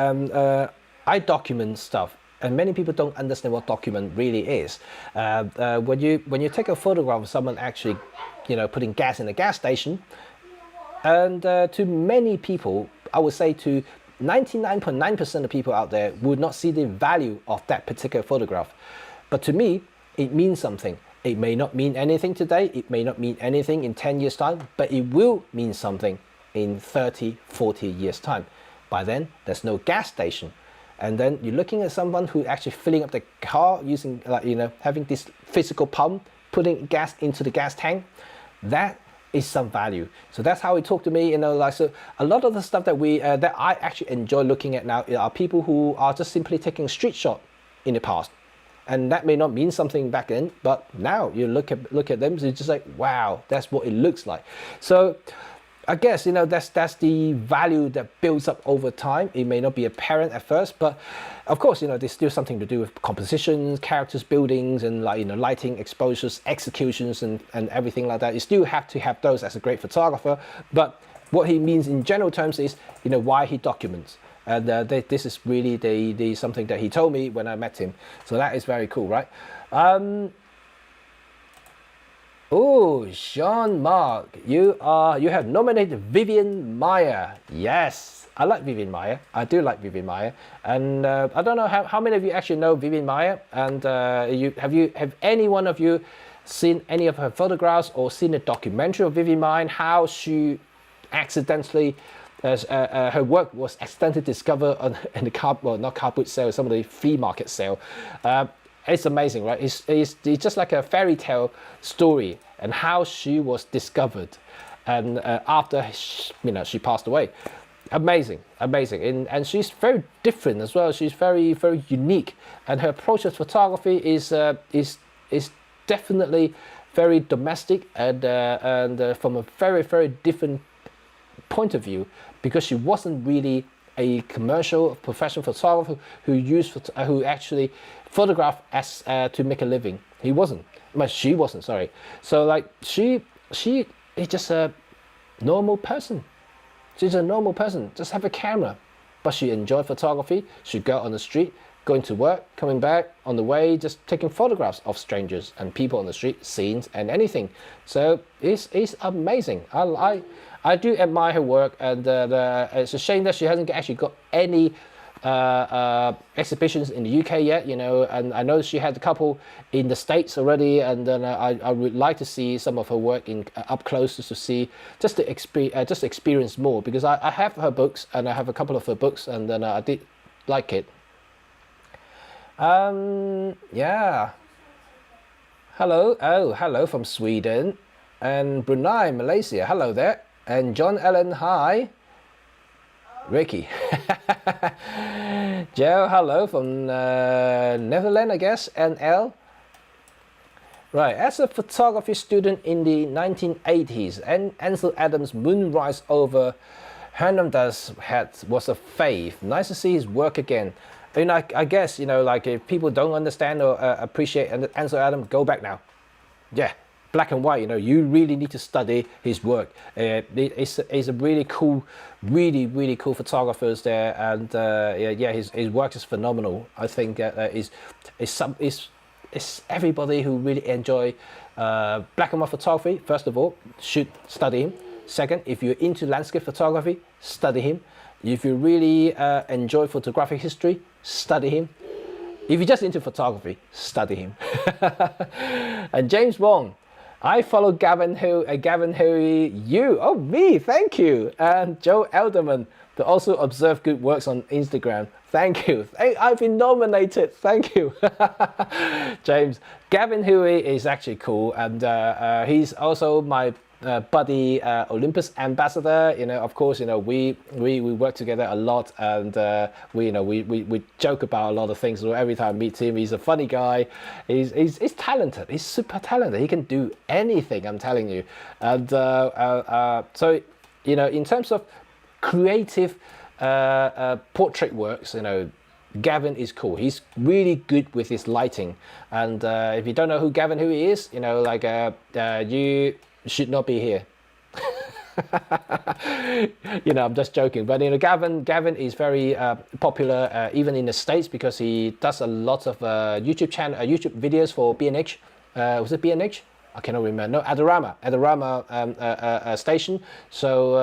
I document stuff, and many people don't understand what document really is. When you take a photograph of someone actually, you know, putting gas in a gas station, and to many people, I would say to 99.9% of people out there would not see the value of that particular photograph. But to me, it means something. It may not mean anything today, it may not mean anything in 10 years time, but it will mean something in 30, 40 years time. By then, there's no gas station. And then you're looking at someone who actually filling up the car using, like, you know, having this physical pump, putting gas into the gas tank. That is some value. So that's how he talked to me, you know, like, so a lot of the stuff that that I actually enjoy looking at now are people who are just simply taking street shot in the past. And that may not mean something back then, but now you look at them, so it's just like, wow, that's what it looks like. So I guess, you know, that's the value that builds up over time. It may not be apparent at first, but of course, you know, there's still something to do with compositions, characters, buildings, and, like, you know, lighting, exposures, executions, and everything like that. You still have to have those as a great photographer. But what he means in general terms is, you know, why he documents. And this is really the something that he told me when I met him. So that is very cool, right? Oh, Jean-Marc, you have nominated Vivian Meyer. Yes, I like Vivian Meyer. I do like Vivian Meyer. And I don't know how many of you actually know Vivian Meyer. And have any one of you seen any of her photographs or seen a documentary of Vivian Meyer, how she accidentally her work was accidentally discovered in the not car boot sale, some of the flea market sale. It's amazing, right? It's just like a fairy tale story, and how she was discovered, and after she passed away. Amazing, and she's very different as well. She's very, very unique, and her approach to photography is definitely very domestic and from a very, very different point of view, because she wasn't really a commercial professional photographer who actually photographed as to make a living. She wasn't, sorry. So like she is just a normal person. She's a normal person, just have a camera, but she enjoyed photography. She'd go out on the street, going to work, coming back, on the way, just taking photographs of strangers and people on the street, scenes and anything. So it's amazing. I do admire her work, and it's a shame that she hasn't actually got any exhibitions in the UK yet, you know, and I know she had a couple in the States already, and then I would like to see some of her work in up close to see, just to experience more, because I have her books, and I have a couple of her books, and then I did like it. Yeah. Hello, oh, hello from Sweden, and Brunei, Malaysia, hello there, and John Allen, hi. Ricky. Joe, hello from Netherlands, I guess, NL. Right, as a photography student in the 1980s, and Ansel Adams' Moonrise over Hernandez was a fave. Nice to see his work again. And I guess, you know, like if people don't understand or appreciate Ansel Adams, go back now. Yeah, black and white, you know, you really need to study his work. He's a really cool, really cool photographers there, and yeah, his work is phenomenal. I think it's everybody who really enjoy black and white photography, first of all, should study him. Second, if you're into landscape photography, study him. If you really enjoy photographic history, study him. If you're just into photography, study him. And James Wong, I follow Gavin Huey, you, oh me, thank you. And Joe Edelman to also observe good works on Instagram. Thank you. I've been nominated. Thank you. James. Gavin Huey is actually cool, and he's also my buddy Olympus ambassador. You know, of course, you know, we work together a lot, and we joke about a lot of things. So every time I meet him, he's a funny guy. He's talented. He's super talented. He can do anything, I'm telling you. And so, you know, in terms of creative portrait works, you know, Gavin is cool. He's really good with his lighting. And if you don't know who Gavin Huey is, you know, like you should not be here. You know, I'm just joking, but you know, Gavin is very popular even in the States, because he does a lot of YouTube videos for B&H. Was it B&H? I cannot remember. No, Adorama station. So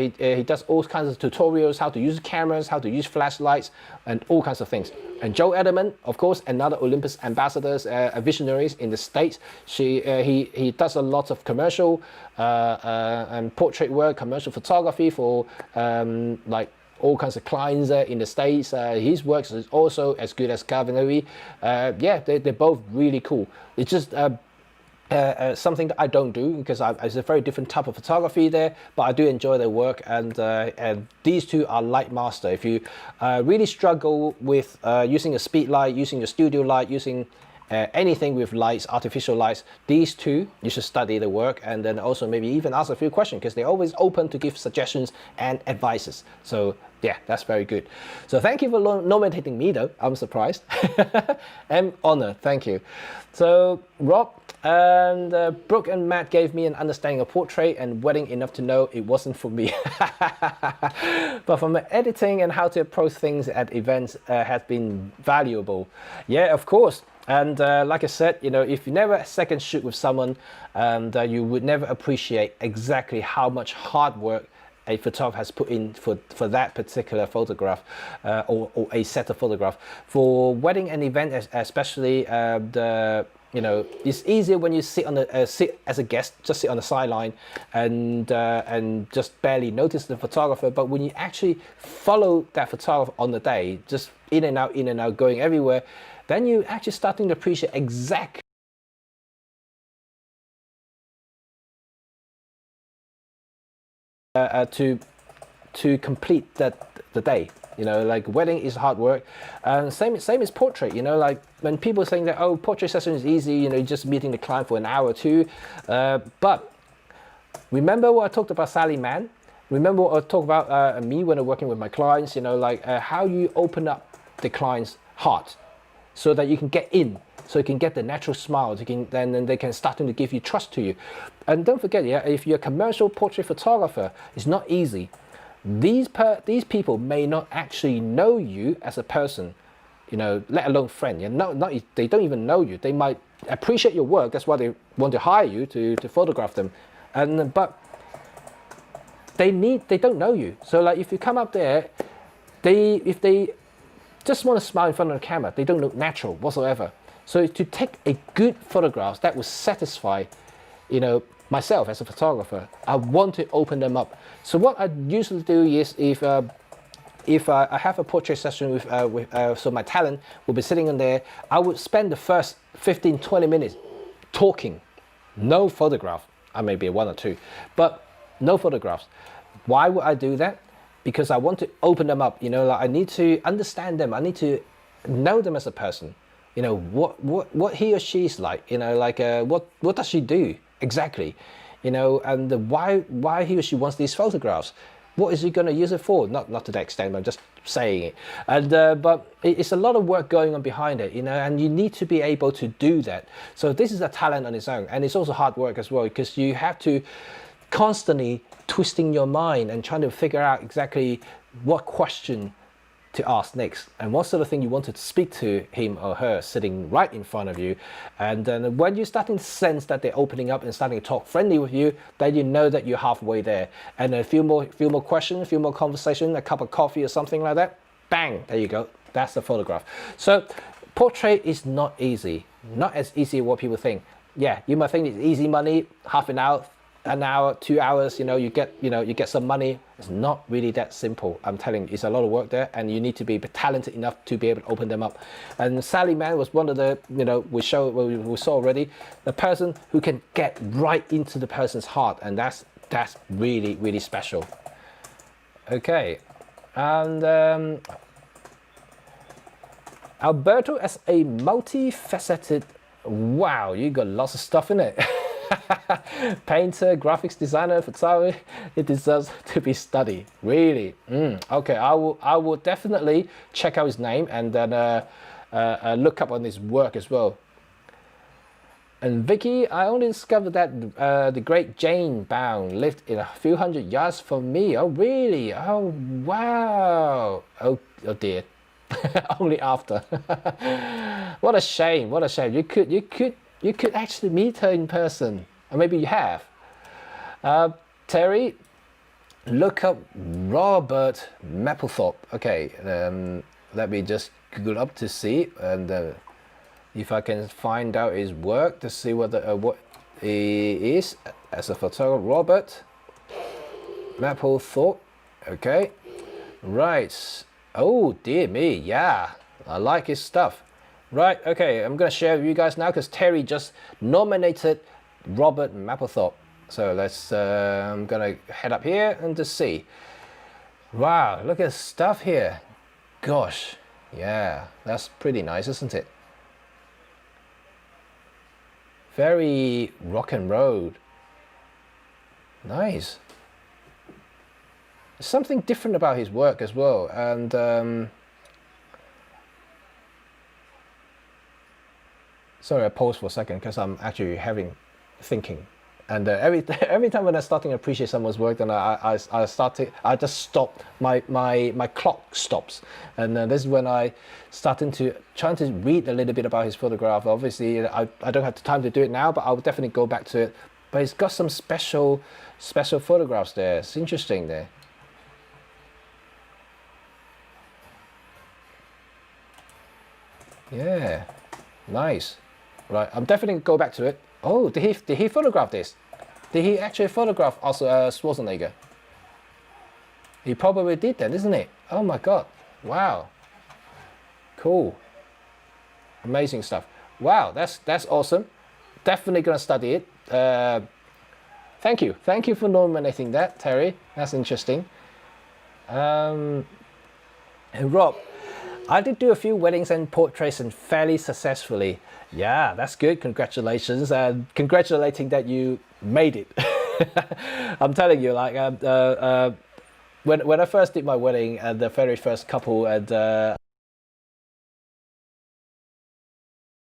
he does all kinds of tutorials, how to use cameras, how to use flashlights, and all kinds of things. And Joe Edelman, of course, another Olympus ambassadors, visionaries in the States. He does a lot of commercial and portrait work, commercial photography for like all kinds of clients in the States. His work is also as good as Gavin Huey. Yeah, they're both really cool. It's just something that I don't do, because it's a very different type of photography there, but I do enjoy their work, and these two are light master. If you really struggle with using a speed light, using a studio light, using anything with lights, artificial lights, these two, you should study the work, and then also maybe even ask a few questions, because they're always open to give suggestions and advices. So yeah, that's very good. So thank you for nominating me though. I'm surprised. I'm honored, thank you. So Rob and Brooke and Matt gave me an understanding of portrait and wedding enough to know it wasn't for me. But from editing and how to approach things at events has been valuable. Yeah, of course. And like I said, you know, if you never second shoot with someone, you would never appreciate exactly how much hard work a photographer has put in for that particular photograph or a set of photograph. For wedding and event especially, you know, it's easier when you sit on the sit as a guest, just sit on the sideline and just barely notice the photographer. But when you actually follow that photographer on the day, just in and out, going everywhere, then you actually starting to appreciate exactly to complete the day. You know, like wedding is hard work, and same as portrait. You know, like when people saying that, oh, portrait session is easy, you know, you're just meeting the client for an hour or two. But remember what I talked about Sally Mann? Remember what I talked about me when I'm working with my clients? You know, like how you open up the client's heart so that you can get in, so you can get the natural smile. Then they can start to give you trust to you. And don't forget, yeah, if you're a commercial portrait photographer, it's not easy. These people may not actually know you as a person, you know, let alone friend. You know, they don't even know you. They might appreciate your work. That's why they want to hire you to photograph them, but they don't know you. So like if you come up there, if they just want to smile in front of the camera. They don't look natural whatsoever. So to take a good photograph that will satisfy, you know, myself as a photographer, I want to open them up. So what I usually do is if I have a portrait session with so my talent will be sitting in there, I would spend the first 15-20 minutes talking, no photograph. I may be one or two, but no photographs. Why would I do that? Because I want to open them up. You know, like I need to understand them. I need to know them as a person. You know, what he or she is like. You know, like what does she do exactly? You know, and why he or she wants these photographs. What is he going to use it for? Not to that extent, but I'm just saying it. And but it's a lot of work going on behind it, you know, and you need to be able to do that. So this is a talent on its own, and it's also hard work as well, because you have to constantly twisting your mind and trying to figure out exactly what question to ask next and what sort of thing you want to speak to him or her sitting right in front of you. And then when you're starting to sense that they're opening up and starting to talk friendly with you, then you know that you're halfway there. And a few more questions, a few more conversation, a cup of coffee or something like that, bang, there you go. That's the photograph. So portrait is not easy, not as easy as what people think. Yeah, you might think it's easy money, half an hour, 2 hours, you know, you get some money. It's not really that simple. I'm telling you, it's a lot of work there, and you need to be talented enough to be able to open them up. And Sally Mann was one of the, you know, we saw already, the person who can get right into the person's heart, and that's really, really special. Okay, and Alberto as a multifaceted, wow, you got lots of stuff in it. Painter, graphics designer, photographer, it deserves to be studied. Really? Okay, I will definitely check out his name and then look up on his work as well. And Vicky, I only discovered that the great Jane Bound lived in a few hundred yards from me. Oh really? Oh wow. Oh dear. Only after. What a shame. What a shame. You could actually meet her in person, or maybe you have. Terry, look up Robert Maplethop. Okay, let me just Google up to see, and if I can find out his work to see what he is as a photographer. Robert Maplethop. Okay, right. Oh dear me, yeah, I like his stuff. Right, okay, I'm going to share with you guys now because Terry just nominated Robert Maplethop. So let's, I'm going to head up here and just see. Wow, look at stuff here. Gosh, yeah, that's pretty nice, isn't it? Very rock and roll. Nice. There's something different about his work as well. And sorry, I paused for a second because I'm actually thinking. And every time when I'm starting to appreciate someone's work, then I just stop. My clock stops, and this is when I trying to read a little bit about his photograph. Obviously, I don't have the time to do it now, but I'll definitely go back to it. But it's got some special photographs there. It's interesting there. Yeah, nice. Right, I'm definitely go back to it. Oh, did he photograph this? Did he actually photograph also Schwarzenegger? He probably did then, isn't it? Oh my God! Wow. Cool. Amazing stuff. Wow, that's awesome. Definitely gonna study it. Thank you for nominating that, Terry. That's interesting. And Rob, I did do a few weddings and portraits and fairly successfully. Yeah, that's good. Congratulations, and congratulating that you made it. I'm telling you, like when I first did my wedding and the very first couple, and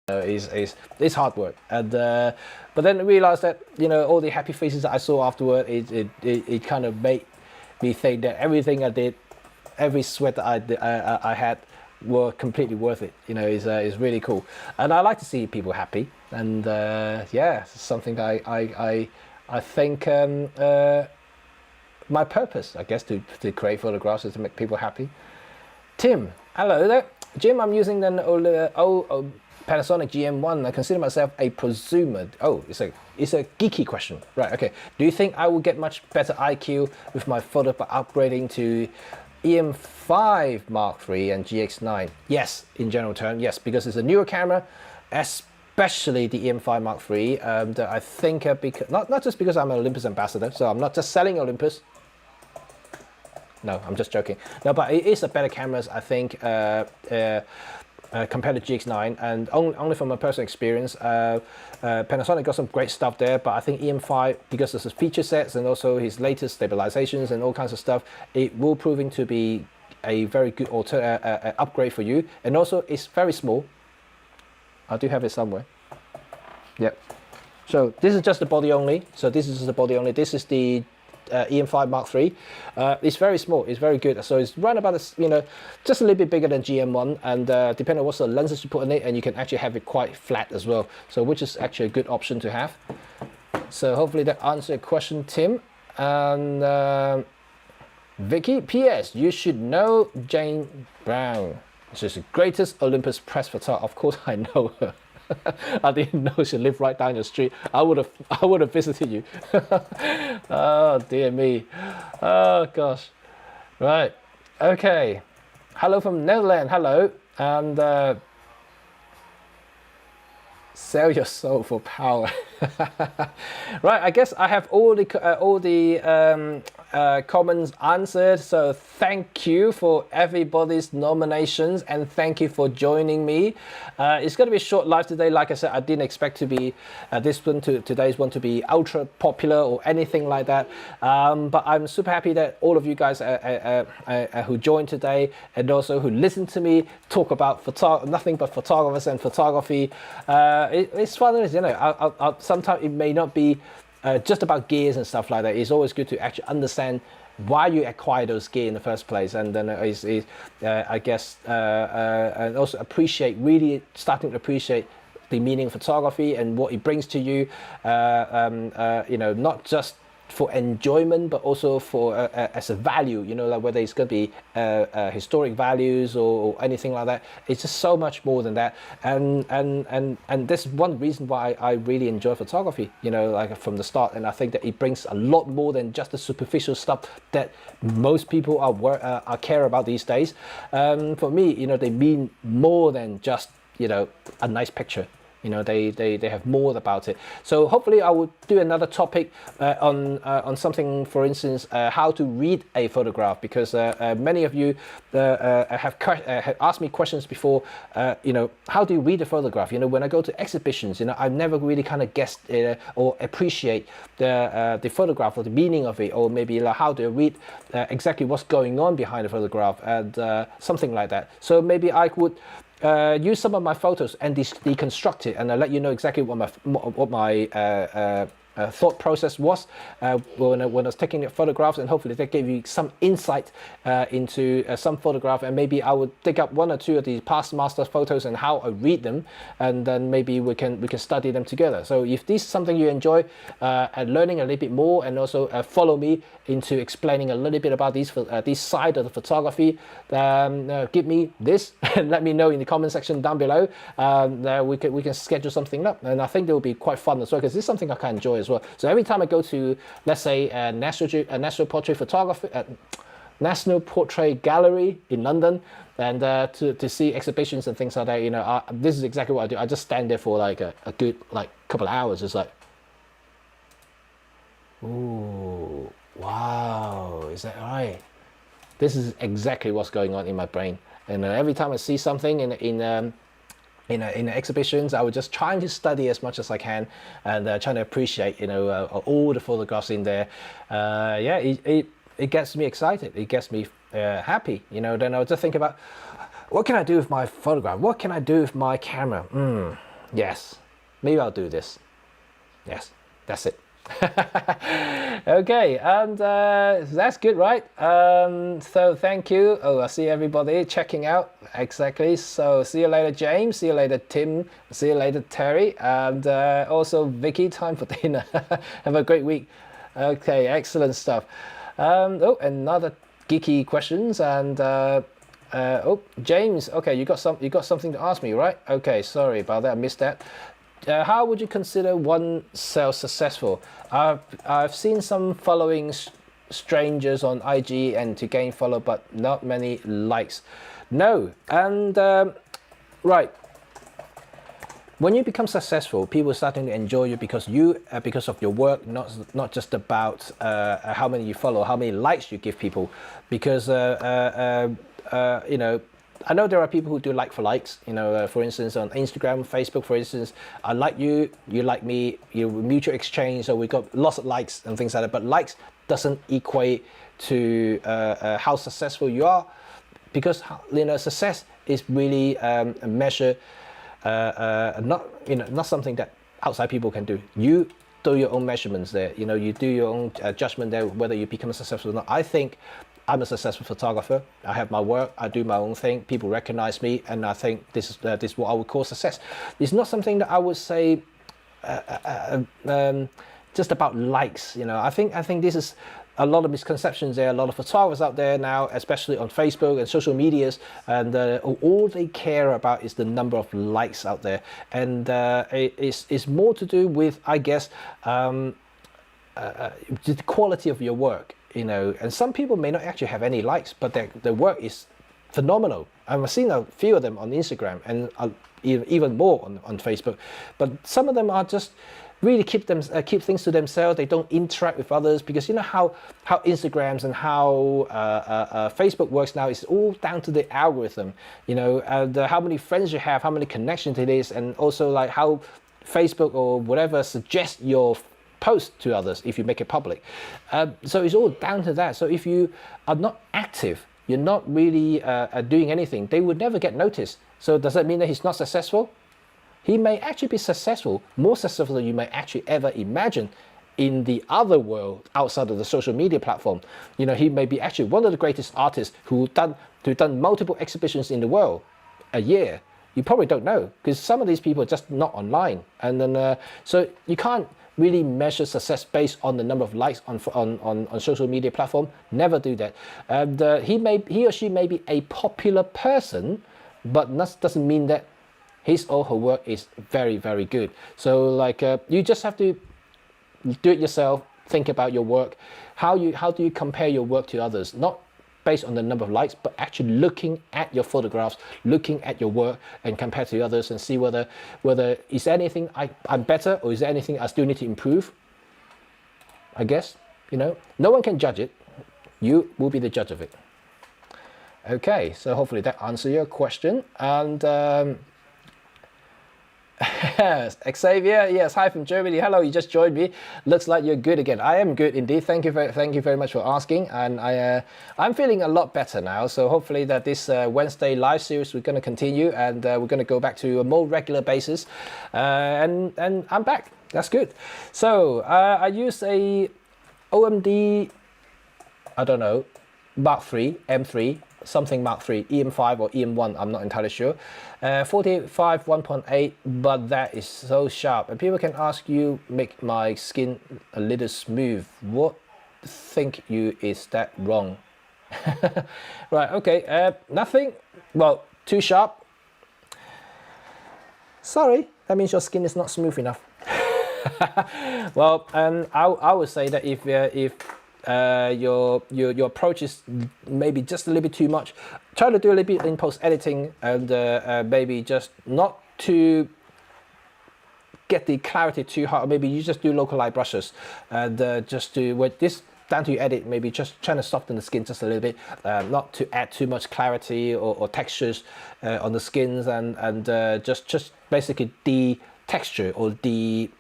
it's hard work, and but then I realized that, you know, all the happy faces that I saw afterward, it kind of made me think that everything I did, every sweat that I had, were completely worth it. You know, is really cool, and I like to see people happy, and yeah, it's something I think my purpose, I guess, to create photographs is to make people happy. Tim, hello there. Jim, I'm using an Panasonic GM1. I consider myself a prosumer. Oh, it's a geeky question. Right, okay. Do you think I will get much better IQ with my photo by upgrading to EM5 Mark III and GX9? Yes, in general terms, yes, because it's a newer camera, especially the EM5 Mark III. That I think, because, not just because I'm an Olympus ambassador, so I'm not just selling Olympus. No, I'm just joking. No, but it is a better cameras, I think, compared to GX9, and only from my personal experience, Panasonic got some great stuff there, but I think EM5, because of his feature sets and also his latest stabilizations and all kinds of stuff, it will proving to be a very good upgrade for you. And also, it's very small. I do have it somewhere. Yep. So this is just the body only. So this is the body only. This is the EM5 Mark III. It's very small, it's very good. So it's right about, just a little bit bigger than GM1, and depending on what sort of lenses you put in it, and you can actually have it quite flat as well. So which is actually a good option to have. So hopefully that answers your question, Tim. And Vicky, P.S. You should know Jane Brown. She's the greatest Olympus press photographer. Of course I know her. I didn't know she lived right down the street. I would have visited you. Oh dear me. Oh gosh. Right. Okay. Hello from Netherlands. Hello. And sell your soul for power. Right. I guess I have all the comments answered. So thank you for everybody's nominations, and thank you for joining me. It's going to be a short live today. Like I said, I didn't expect to be today's one to be ultra popular or anything like that. But I'm super happy that all of you guys who joined today, and also who listened to me talk about nothing but photographers and photography. It's fun, isn't it? Sometimes it may not be just about gears and stuff like that. It's always good to actually understand why you acquire those gear in the first place, and then I guess and also really starting to appreciate the meaning of photography and what it brings to you. Not just for enjoyment, but also for as a value, like whether it's going to be historic values or anything like that. It's just so much more than that, and this is one reason why I really enjoy photography, like from the start. And I think that it brings a lot more than just the superficial stuff that most people are care about these days. For me, they mean more than just a nice picture. They have more about it. So hopefully I will do another topic on something, for instance, how to read a photograph, because many of you have asked me questions before. How do you read a photograph? When I go to exhibitions, I've never really kind of guessed or appreciate the photograph or the meaning of it, or maybe how do I read exactly what's going on behind the photograph, and something like that. So maybe I would use some of my photos and deconstruct it, and I'll let you know exactly what my thought process was when I was taking the photographs, and hopefully that gave you some insight into some photograph, and maybe I would dig up one or two of the past master photos and how I read them, and then maybe we can study them together. So if this is something you enjoy and learning a little bit more, and also follow me into explaining a little bit about this side of the photography, give me this and let me know in the comment section down below. We can schedule something up, and I think it will be quite fun as well, because this is something I can enjoy as well. So every time I go to, let's say, National Portrait Photography, National Portrait Gallery in London, and to see exhibitions and things like that, this is exactly what I do. I just stand there for like a good couple of hours. It's like, ooh, wow, is that right? This is exactly what's going on in my brain. And every time I see something in exhibitions, I would just try to study as much as I can, and trying to appreciate all the photographs in there. It gets me excited. It gets me happy. Then I'll just think about, what can I do with my photograph? What can I do with my camera? Yes, maybe I'll do this. Yes, that's it. Okay, and that's good, right? So thank you. I see everybody checking out. Exactly. So see you later, James. See you later, Tim. See you later, Terry. And also Vicky, time for dinner. Have a great week. Okay, excellent stuff. Another geeky questions, and Oh, James. Okay, you got something to ask me, right? Okay, sorry about that. I missed that. How would you consider oneself successful? I've seen some following strangers on IG and to gain follow, but not many likes. No, and right. When you become successful, people are starting to enjoy you because of your work, not just about how many you follow, how many likes you give people. Because you know, I know there are people who do like for likes. You know, for instance, on Instagram, Facebook, for instance, I like you, you like me, you mutual exchange, so we got lots of likes and things like that. But likes doesn't equate to how successful you are, because you know, success is really a measure. Not something that outside people can do. You do your own measurements there. You know, you do your own judgment there whether you become successful or not. I think I'm a successful photographer. I have my work. I do my own thing. People recognize me, and I think this is what I would call success. It's not something that I would say just about likes. You know, I think this is a lot of misconceptions there. A lot of photographers out there now, especially on Facebook and social medias, and all they care about is the number of likes out there, and it's more to do with, I guess, the quality of your work. You know, and some people may not actually have any likes, but their work is phenomenal. I've seen a few of them on Instagram, and even more on Facebook. But some of them are just really keep things to themselves. They don't interact with others, because you know how Instagrams and how Facebook works now is all down to the algorithm. You know, how many friends you have, how many connections it is, and also like how Facebook or whatever suggests your post to others if you make it public. So it's all down to that. So if you are not active, you're not really doing anything, they would never get noticed. So does that mean that he's not successful? He may actually be successful, more successful than you may actually ever imagine in the other world outside of the social media platform. You know, he may be actually one of the greatest artists who've done multiple exhibitions in the world a year. You probably don't know, because some of these people are just not online. And then so you can't really measure success based on the number of likes on social media platform. Never do that. And he or she may be a popular person, but that doesn't mean that his or her work is very, very good. So like you just have to do it yourself. Think about your work. How do you compare your work to others? Not based on the number of likes, but actually looking at your photographs, looking at your work, and compare to others, and see whether is there anything I'm better, or is there anything I still need to improve. I guess, you know, no one can judge it. You will be the judge of it. Okay, so hopefully that answers your question. And Xavier, yes, hi from Germany. Hello, you just joined me. Looks like you're good again. I am good indeed. Thank you very much for asking. And I'm feeling a lot better now. So hopefully that this Wednesday live series we're going to continue, and we're going to go back to a more regular basis. And I'm back. That's good. So I use a OMD, I don't know, Mark III, M3. Something Mark III, EM5 or EM1, I'm not entirely sure. 45 1.8, but that is so sharp. And people can ask you, make my skin a little smooth. What think you is that wrong? Right, okay, nothing. Well, too sharp. Sorry, that means your skin is not smooth enough. Well, I would say that if your approach is maybe just a little bit too much, try to do a little bit in post editing, and maybe just not to get the clarity too hard. Maybe you just do local light brushes, and just do with this down to your edit, maybe just trying to soften the skin just a little bit, not to add too much clarity or textures on the skins, and just basically de-texture or de-clarified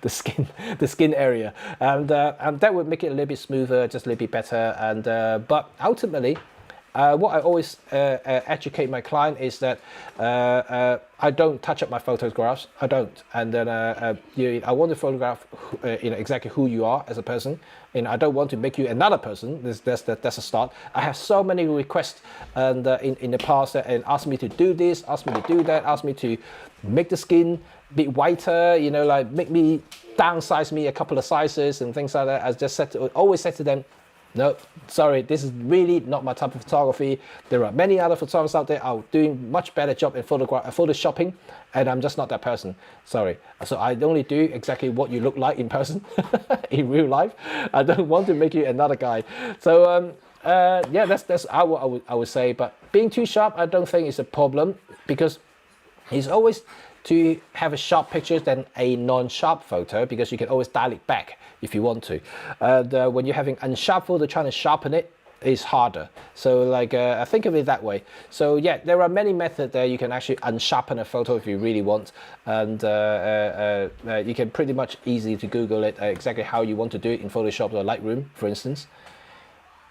the skin area, and that would make it a little bit smoother, just a little bit better. And but ultimately, what I always educate my client is that I don't touch up my photographs. I don't, and then I want to photograph exactly who you are as a person. I don't want to make you another person. That's a start. I have so many requests and in the past, and ask me to do this, ask me to do that, ask me to make the skin a bit whiter, like make me downsize me a couple of sizes and things like that. I just always said to them, no, sorry, this is really not my type of photography. There are many other photographers out there are doing much better job in photoshopping, and I'm just not that person. Sorry. So I only do exactly what you look like in person, in real life. I don't want to make you another guy. So yeah, that's I would say. But being too sharp, I don't think is a problem, because it's always to have a sharp picture than a non-sharp photo, because you can always dial it back if you want to. When you're having unsharp photo, trying to sharpen it is harder. So like I think of it that way. So yeah, there are many methods there. You can actually unsharpen a photo if you really want, and you can pretty much easily to Google it exactly how you want to do it in Photoshop or Lightroom, for instance.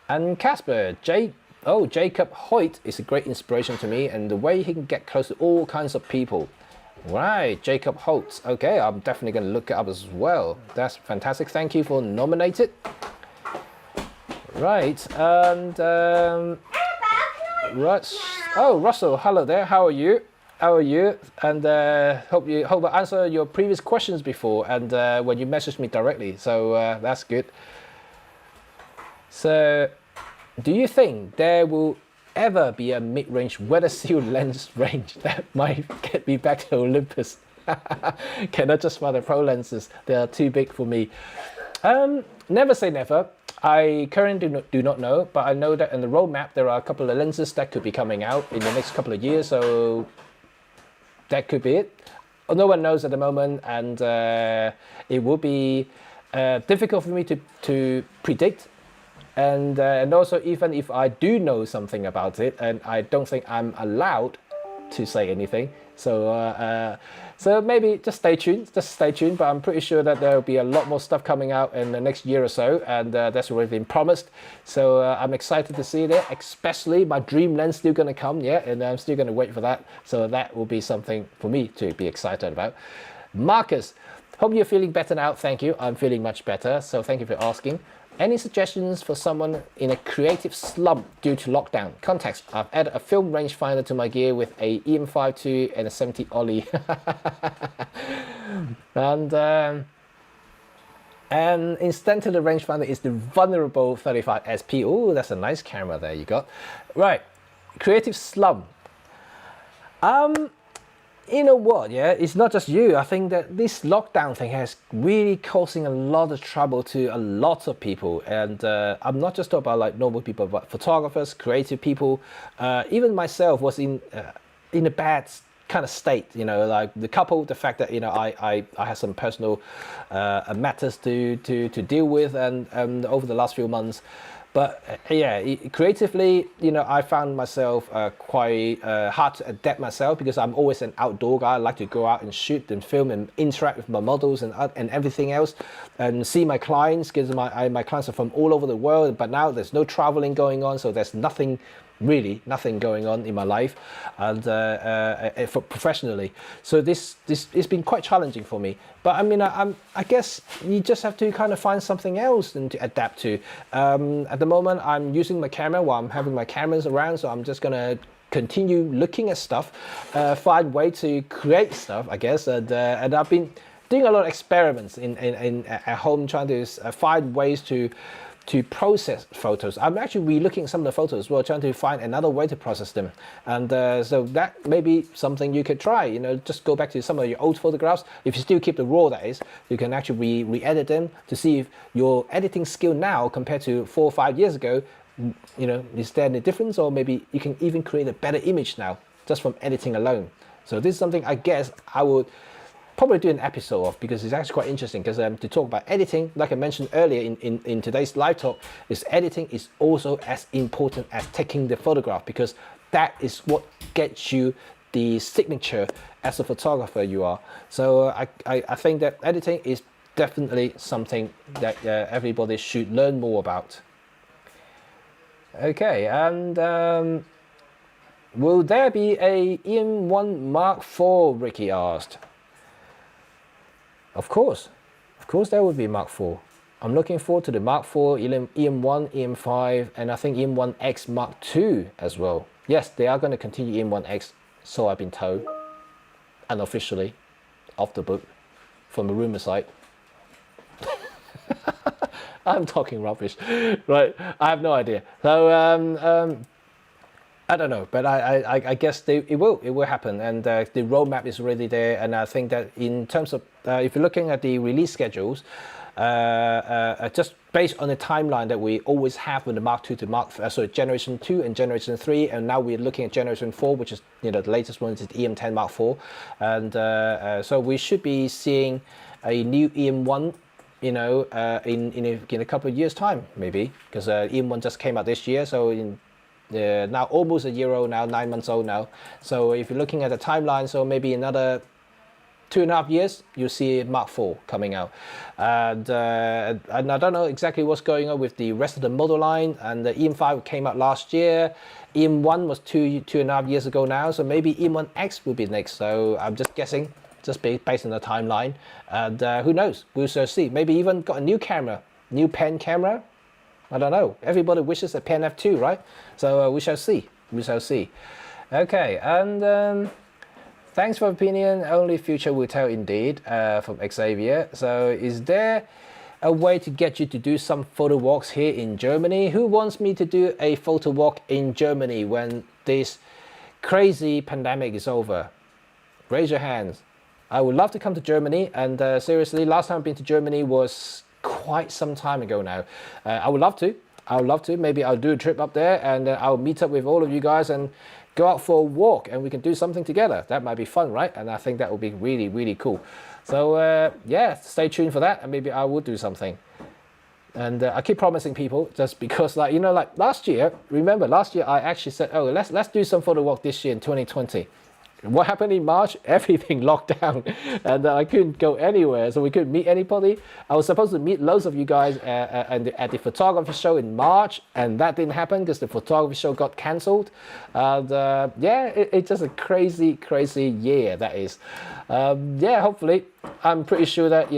And Casper, Jacob Hoyt is a great inspiration to me, and the way he can get close to all kinds of people. Right, Jacob Holt. Okay, I'm definitely going to look it up as well. That's fantastic. Thank you for nominating. Right, and Russell, hello there. How are you? How are you? And hope I answered your previous questions before, and when you messaged me directly. So that's good. So, do you think there will ever be a mid-range weather seal lens range that might get me back to Olympus? Can I just buy the pro lenses? They are too big for me. Never say never. I currently do not know, but I know that in the roadmap there are a couple of lenses that could be coming out in the next couple of years, so that could be it. No one knows at the moment, and it will be difficult for me to predict. And also, even if I do know something about it, and I don't think I'm allowed to say anything, so so maybe just stay tuned. But I'm pretty sure that there will be a lot more stuff coming out in the next year or so, and that's already been promised. So I'm excited to see that. Especially my dream lens still going to come, yeah, and I'm still going to wait for that. So that will be something for me to be excited about. Marcus, hope you're feeling better now. Thank you. I'm feeling much better. So thank you for asking. Any suggestions for someone in a creative slump due to lockdown? Context: I've added a film rangefinder to my gear with a EM52 and a 70 Ollie. And instead to the rangefinder is the vulnerable 35 SP. Oh, that's a nice camera there you got. Right, creative slump. You know what, yeah, it's not just you. I think that this lockdown thing has really causing a lot of trouble to a lot of people. And I'm not just talking about like normal people, but photographers, creative people. Even myself was in a bad kind of state, you know, like the fact that, you know, I had some personal matters to deal with, and over the last few months. But yeah, creatively, you know, I found myself quite hard to adapt myself, because I'm always an outdoor guy. I like to go out and shoot and film and interact with my models and everything else, and see my clients, because my clients are from all over the world. But now there's no traveling going on, so there's nothing going on in my life, and for professionally. So this it's been quite challenging for me. But I mean, I guess you just have to kind of find something else and to adapt to. At the moment, I'm using my camera while I'm having my cameras around, so I'm just gonna continue looking at stuff, find way to create stuff, I guess. And I've been doing a lot of experiments at home, trying to find ways to process photos. I'm actually re-looking some of the photos as well, trying to find another way to process them. And so that may be something you could try. You know, just go back to some of your old photographs. If you still keep the raw, that is, you can actually re-edit them to see if your editing skill now compared to 4 or 5 years ago, you know, is there any difference, or maybe you can even create a better image now just from editing alone. So this is something I guess I would probably do an episode of, because it's actually quite interesting. Because to talk about editing, like I mentioned earlier in today's live talk, is editing is also as important as taking the photograph, because that is what gets you the signature as a photographer you are. So I think that editing is definitely something that everybody should learn more about. Okay, and will there be a EM1 Mark IV? Ricky asked. Of course there would be Mark IV. I'm looking forward to the Mark IV, EM1, EM5, and I think EM1X Mark II as well. Yes, they are going to continue EM1X, so I've been told, unofficially, off the book, from the rumor site. I'm talking rubbish, right? I have no idea. So I don't know, but I guess it will happen, and the roadmap is already there. And I think that in terms of if you're looking at the release schedules, just based on the timeline that we always have with the Mark II to Generation 2 and Generation 3, and now we're looking at Generation 4, which is the latest one is the EM10 Mark IV, and so we should be seeing a new EM1. In a couple of years' time, maybe, because EM1 just came out this year, so now almost a year old now, 9 months old now. So if you're looking at the timeline, so maybe another 2.5 years, you'll see Mark IV coming out. And I don't know exactly what's going on with the rest of the model line. And the EM5 came out last year. EM1 was 2.5 years ago now. So maybe EM1X will be next. So I'm just guessing, just based on the timeline. And who knows? We'll see. Maybe even got a new camera, new pen camera. I don't know. Everybody wishes a Pen F2, right? So we shall see. We shall see. Okay, and thanks for opinion. Only future will tell, indeed. From Xavier. So, is there a way to get you to do some photo walks here in Germany? Who wants me to do a photo walk in Germany when this crazy pandemic is over? Raise your hands. I would love to come to Germany. And seriously, last time I've been to Germany was quite some time ago now. I would love to. Maybe I'll do a trip up there, and I'll meet up with all of you guys and go out for a walk, and we can do something together. That might be fun, right? And I think that would be really, really cool. So yeah, stay tuned for that, and maybe I will do something. And I keep promising people, just because, like last year. Remember, last year I actually said, oh, let's do some photo walk this year in 2020. What happened in March? Everything locked down, and I couldn't go anywhere, so we couldn't meet anybody. I was supposed to meet loads of you guys at the photography show in March, and that didn't happen because the photography show got cancelled. And yeah, it's just a crazy, crazy year, that is. Yeah, hopefully, I'm pretty sure that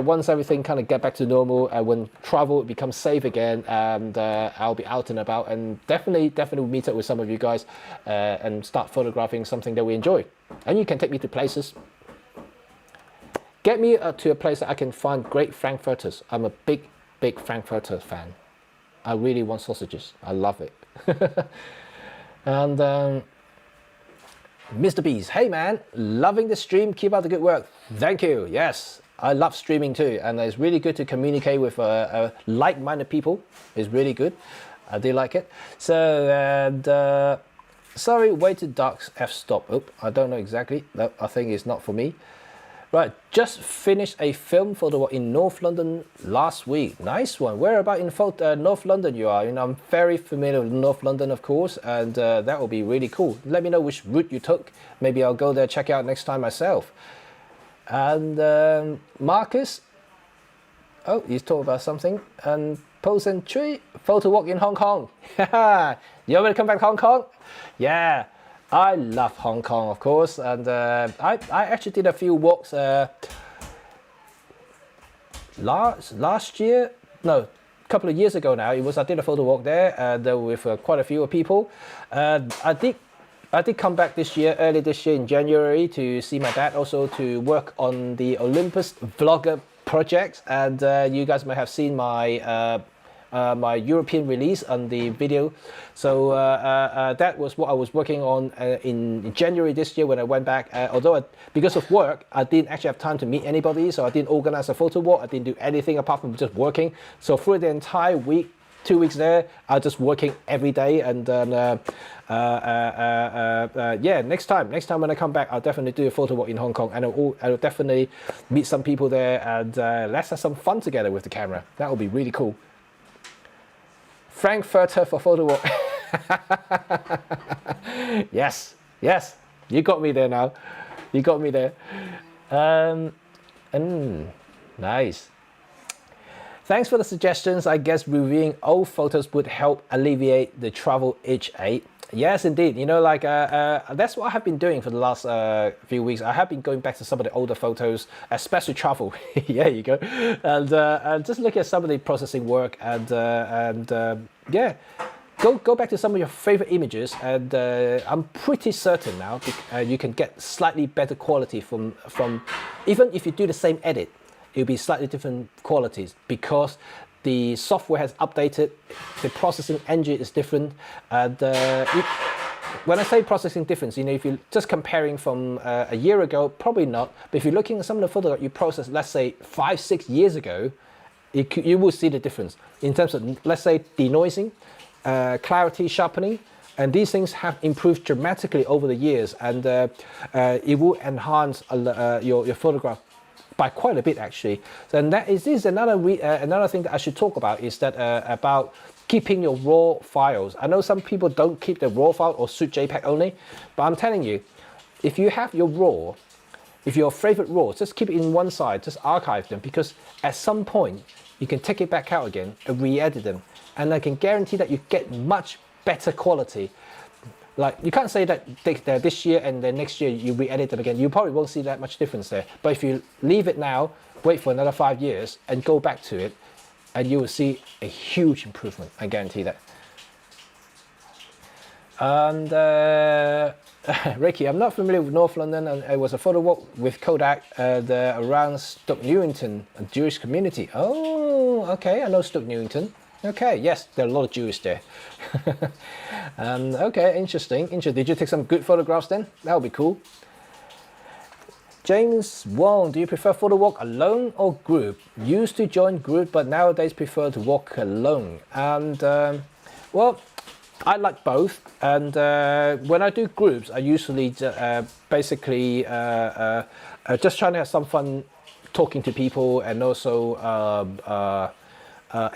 once everything kind of get back to normal, when travel becomes safe again, and I'll be out and about, and definitely meet up with some of you guys and start photographing something that we enjoy. And you can take me to places. Get me to a place that I can find great frankfurters. I'm a big frankfurter fan. I really want sausages. I love it. And Mr. Bees, hey man, loving the stream. Keep up the good work. Thank you. Yes, I love streaming too, and it's really good to communicate with like-minded people. It's really good. I do like it. So, and sorry, way to dark f-stop. Oh, I don't know exactly. No, I think it's not for me. Right, just finished a film photo walk in North London last week. Nice one. Where about in North London you are? I'm very familiar with North London, of course, and that will be really cool. Let me know which route you took. Maybe I'll go there, check out next time myself. And Marcus, oh, he's talking about something. And Pose and Tree, photo walk in Hong Kong. You want me to come back to Hong Kong? Yeah. I love Hong Kong, of course, and I actually did a few walks last year, no, a couple of years ago now. I did a photo walk there with quite a few people. I did come back early this year in January to see my dad, also to work on the Olympus vlogger project, and you guys might have seen my my European release on the video. So that was what I was working on in January this year when I went back. Although because of work, I didn't actually have time to meet anybody, so I didn't organize a photo walk. I didn't do anything apart from just working. So through the entire week, 2 weeks there, I was just working every day. And yeah, next time when I come back, I'll definitely do a photo walk in Hong Kong, and I'll definitely meet some people there, and let's have some fun together with the camera. That would be really cool. Frankfurter for photo walk. Yes, you got me there now. You got me there. Nice. Thanks for the suggestions. I guess reviewing old photos would help alleviate the travel itch. Yes, indeed. That's what I have been doing for the last few weeks. I have been going back to some of the older photos, especially travel. Yeah, you go, and just look at some of the processing work, and yeah, go back to some of your favorite images, and I'm pretty certain now you can get slightly better quality from even if you do the same edit, it'll be slightly different qualities, because the software has updated, the processing engine is different, and when I say processing difference, you know, if you're just comparing from a year ago, probably not. But if you're looking at some of the photos you processed, let's say 5-6 years ago, you will see the difference in terms of, let's say, denoising, clarity, sharpening, and these things have improved dramatically over the years, and it will enhance your photograph by quite a bit actually. So, and this is another thing that I should talk about, is that about keeping your raw files. I know some people don't keep the raw file or shoot JPEG only, but I'm telling you, if you have your raw, if your favorite raws, just keep it in one side, just archive them, because at some point you can take it back out again and re-edit them, and I can guarantee that you get much better quality. Like, you can't say that this year and then next year you re-edit them again. You probably won't see that much difference there. But if you leave it now, wait for another 5 years and go back to it, and you will see a huge improvement, I guarantee that. And Ricky, I'm not familiar with North London, and it was a photo walk with Kodak around Stoke Newington, a Jewish community. Oh, okay, I know Stoke Newington. Okay, yes, there are a lot of Jews there. Okay, interesting. Did you take some good photographs then? That would be cool. James Wong, do you prefer photo walk alone or group? Used to join group, but nowadays prefer to walk alone. And well, I like both. And when I do groups, I usually basically just trying to have some fun talking to people, and also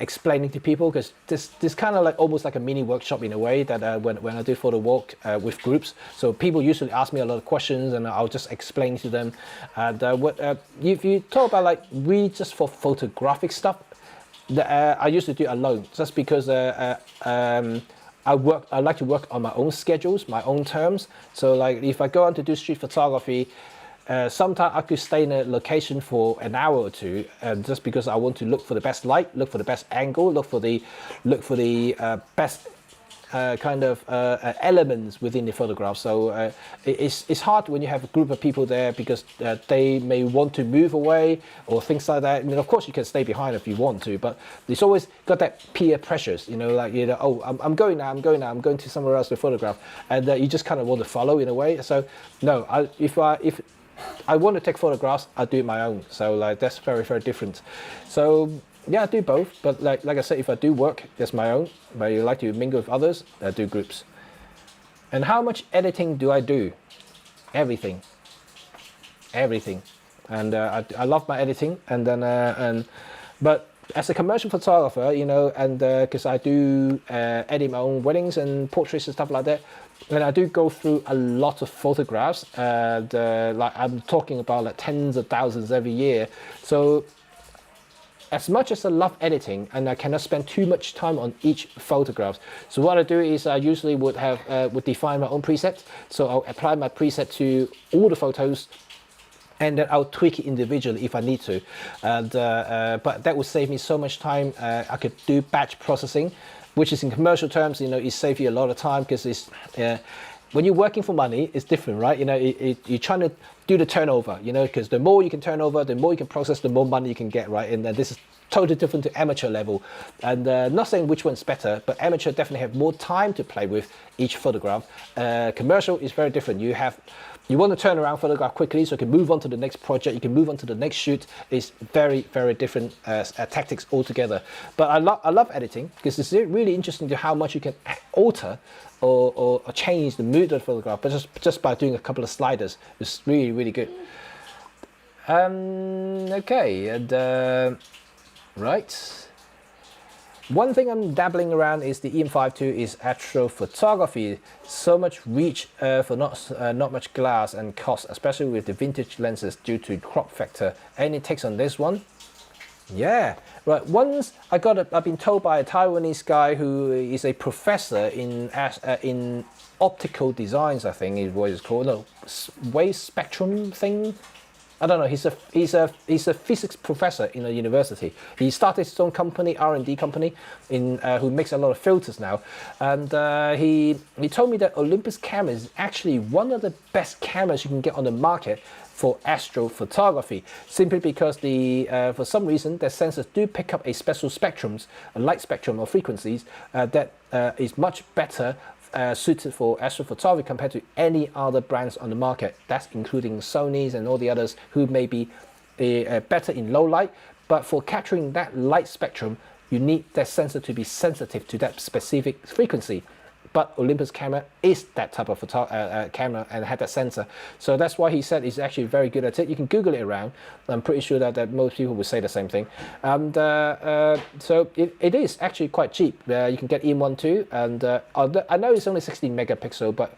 explaining to people, because this kind of like almost like a mini workshop in a way, that when I do photo walk with groups, so people usually ask me a lot of questions and I'll just explain to them. And if you talk about like just for photographic stuff, I used to do alone, just because I like to work on my own schedules, my own terms. So like if I go on to do street photography, sometimes I could stay in a location for an hour or two, just because I want to look for the best light, look for the best angle, look for the best kind of elements within the photograph. So it's hard when you have a group of people there, because they may want to move away or things like that. I mean, of course you can stay behind if you want to, but it's always got that peer pressures, you know, like, you know, oh, I'm going now, I'm going to somewhere else to photograph, and you just kind of want to follow in a way. So no, if I want to take photographs, I do it my own. So like that's very, very different. So yeah, I do both. But like I said, if I do work, that's my own. But you like to mingle with others, I do groups. And how much editing do I do? Everything. And I love my editing. And then but as a commercial photographer, you know, and because I do edit my own weddings and portraits and stuff like that, and I do go through a lot of photographs, and like I'm talking about like tens of thousands every year. So as much as I love editing, and I cannot spend too much time on each photograph, so what I do is I usually would define my own preset. So I'll apply my preset to all the photos, and then I'll tweak it individually if I need to. And but that would save me so much time. I could do batch processing, which is in commercial terms, you know, it saves you a lot of time, because it's when you're working for money, it's different, right? You know, you're trying to do the turnover, you know, because the more you can turn over, the more you can process, the more money you can get, right? And this is totally different to amateur level. And not saying which one's better, but amateur definitely have more time to play with each photograph. Commercial is very different. You want to turn around photograph quickly, so you can move on to the next project, you can move on to the next shoot. It's very, very different tactics altogether. But I love editing, because it's really interesting to how much you can alter or change the mood of the photograph, but just by doing a couple of sliders. It's really, really good. Okay, and right. One thing I'm dabbling around is the EM52 is astrophotography. So much reach for not much glass and cost, especially with the vintage lenses due to crop factor. Any takes on this one? Yeah, right. Once I've been told by a Taiwanese guy who is a professor in optical designs, I think is what it's called. No, wave spectrum thing. I don't know. He's a physics professor in a university. He started his own company, R&D company, who makes a lot of filters now. And he told me that Olympus camera is actually one of the best cameras you can get on the market for astrophotography, simply because for some reason the sensors do pick up a special spectrums, a light spectrum or frequencies that is much better suited for astrophotography compared to any other brands on the market. That's including Sony's and all the others who may be better in low light, but for capturing that light spectrum, you need that sensor to be sensitive to that specific frequency. But Olympus camera is that type of camera and had that sensor. So that's why he said he's actually very good at it. You can Google it around. I'm pretty sure that most people would say the same thing. And so it is actually quite cheap. You can get EM1 too. And I know it's only 16 megapixel, but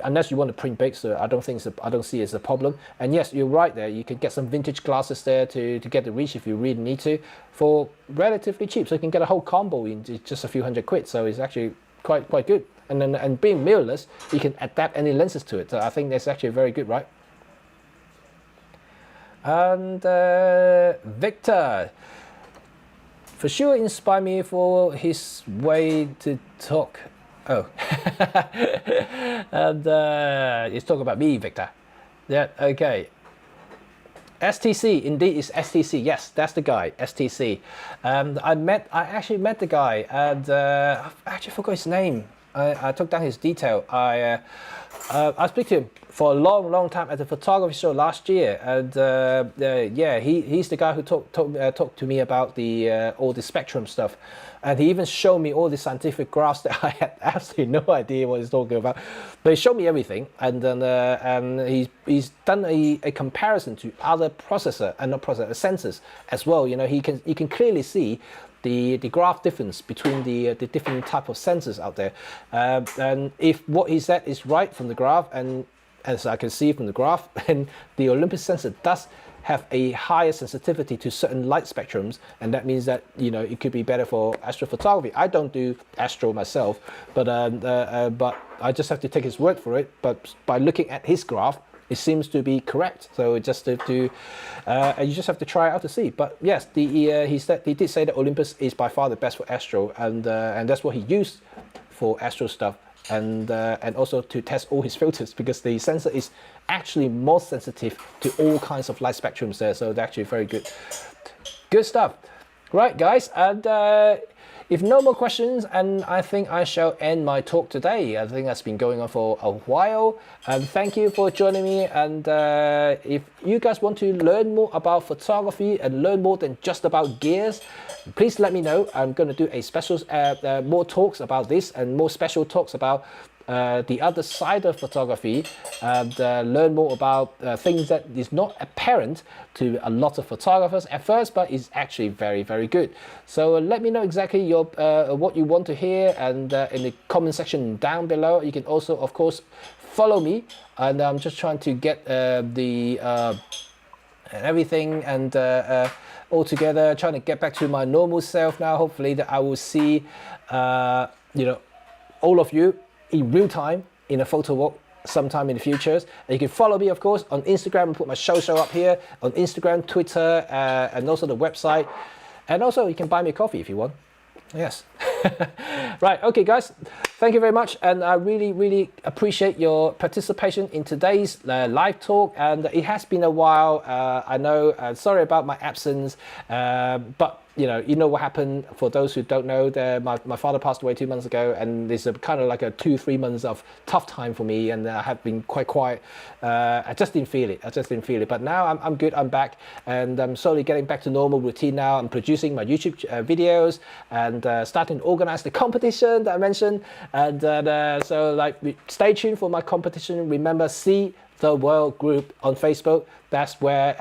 unless you want to print big, so I don't see it as a problem. And yes, you're right there. You can get some vintage glasses there to get the reach if you really need to for relatively cheap. So you can get a whole combo in just a few £100. So it's actually quite good, and being mirrorless, you can adapt any lenses to it. So I think that's actually very good, right? And Victor, for sure, inspired me for his way to talk. Oh, and he's talking about me, Victor. Yeah, okay. STC, indeed, is STC. Yes, that's the guy, STC. I actually met the guy, and I actually forgot his name. I took down his detail. I speak to him for a long time at the photography show last year, and yeah, he's the guy who talked to me about the all the spectrum stuff, and he even showed me all the scientific graphs that I had absolutely no idea what he's talking about, but he showed me everything, and then he's done a comparison to other sensors as well. You know, you can clearly see the graph difference between the different type of sensors out there, and if what he said is right from the graph, and as I can see from the graph, then the Olympus sensor does have a higher sensitivity to certain light spectrums, and that means that, you know, it could be better for astrophotography. I don't do astro myself, but I just have to take his word for it. But by looking at his graph, it seems to be correct. So just you just have to try it out to see. But yes, he did say that Olympus is by far the best for astro, and that's what he used for astro stuff. And also to test all his filters, because the sensor is actually more sensitive to all kinds of light spectrums there, so they're actually very good stuff. Right, guys, and if no more questions, and I think I shall end my talk today. I think that's been going on for a while, and thank you for joining me. And if you guys want to learn more about photography and learn more than just about gears, please let me know. I'm going to do a special more talks about this, and more special talks about the other side of photography, and learn more about things that is not apparent to a lot of photographers at first, but is actually very good. So let me know exactly your what you want to hear, and in the comment section down below. You can also, of course, follow me, and I'm just trying to get everything and all together, trying to get back to my normal self now. Hopefully that I will see you know, all of you in real time in a photo walk sometime in the future. And you can follow me, of course, on Instagram, and put my show up here on Instagram, Twitter, and also the website. And also you can buy me a coffee if you want. Yes. Right, okay guys, thank you very much, and I really appreciate your participation in today's live talk. And it has been a while, I know, sorry about my absence, but you know what happened. For those who don't know, my father passed away 2 months ago, and there's a kind of like a 2-3 months of tough time for me, and I have been quite quiet. I just didn't feel it. But now I'm good. I'm back, and I'm slowly getting back to normal routine now. I'm producing my YouTube videos, and starting to organize the competition that I mentioned. And so like, stay tuned for my competition. Remember, See the World group on Facebook. That's where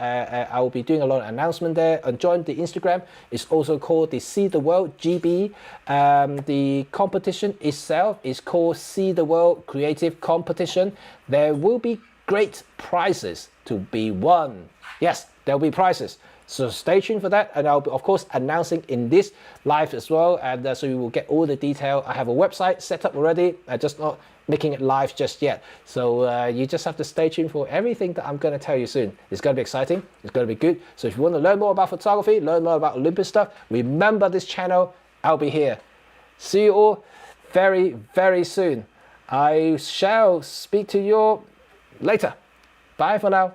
I will be doing a lot of announcement there. And join the Instagram. It's also called the See the World GB. The competition itself is called See the World Creative Competition. There will be great prizes to be won. Yes, there will be prizes. So stay tuned for that, and I'll be, of course, announcing in this live as well, and so you will get all the detail. I have a website set up already. I'm just not making it live just yet. So you just have to stay tuned for everything that I'm going to tell you soon. It's going to be exciting. It's going to be good. So if you want to learn more about photography, learn more about Olympus stuff, remember this channel. I'll be here. See you all very soon. I shall speak to you all later. Bye for now.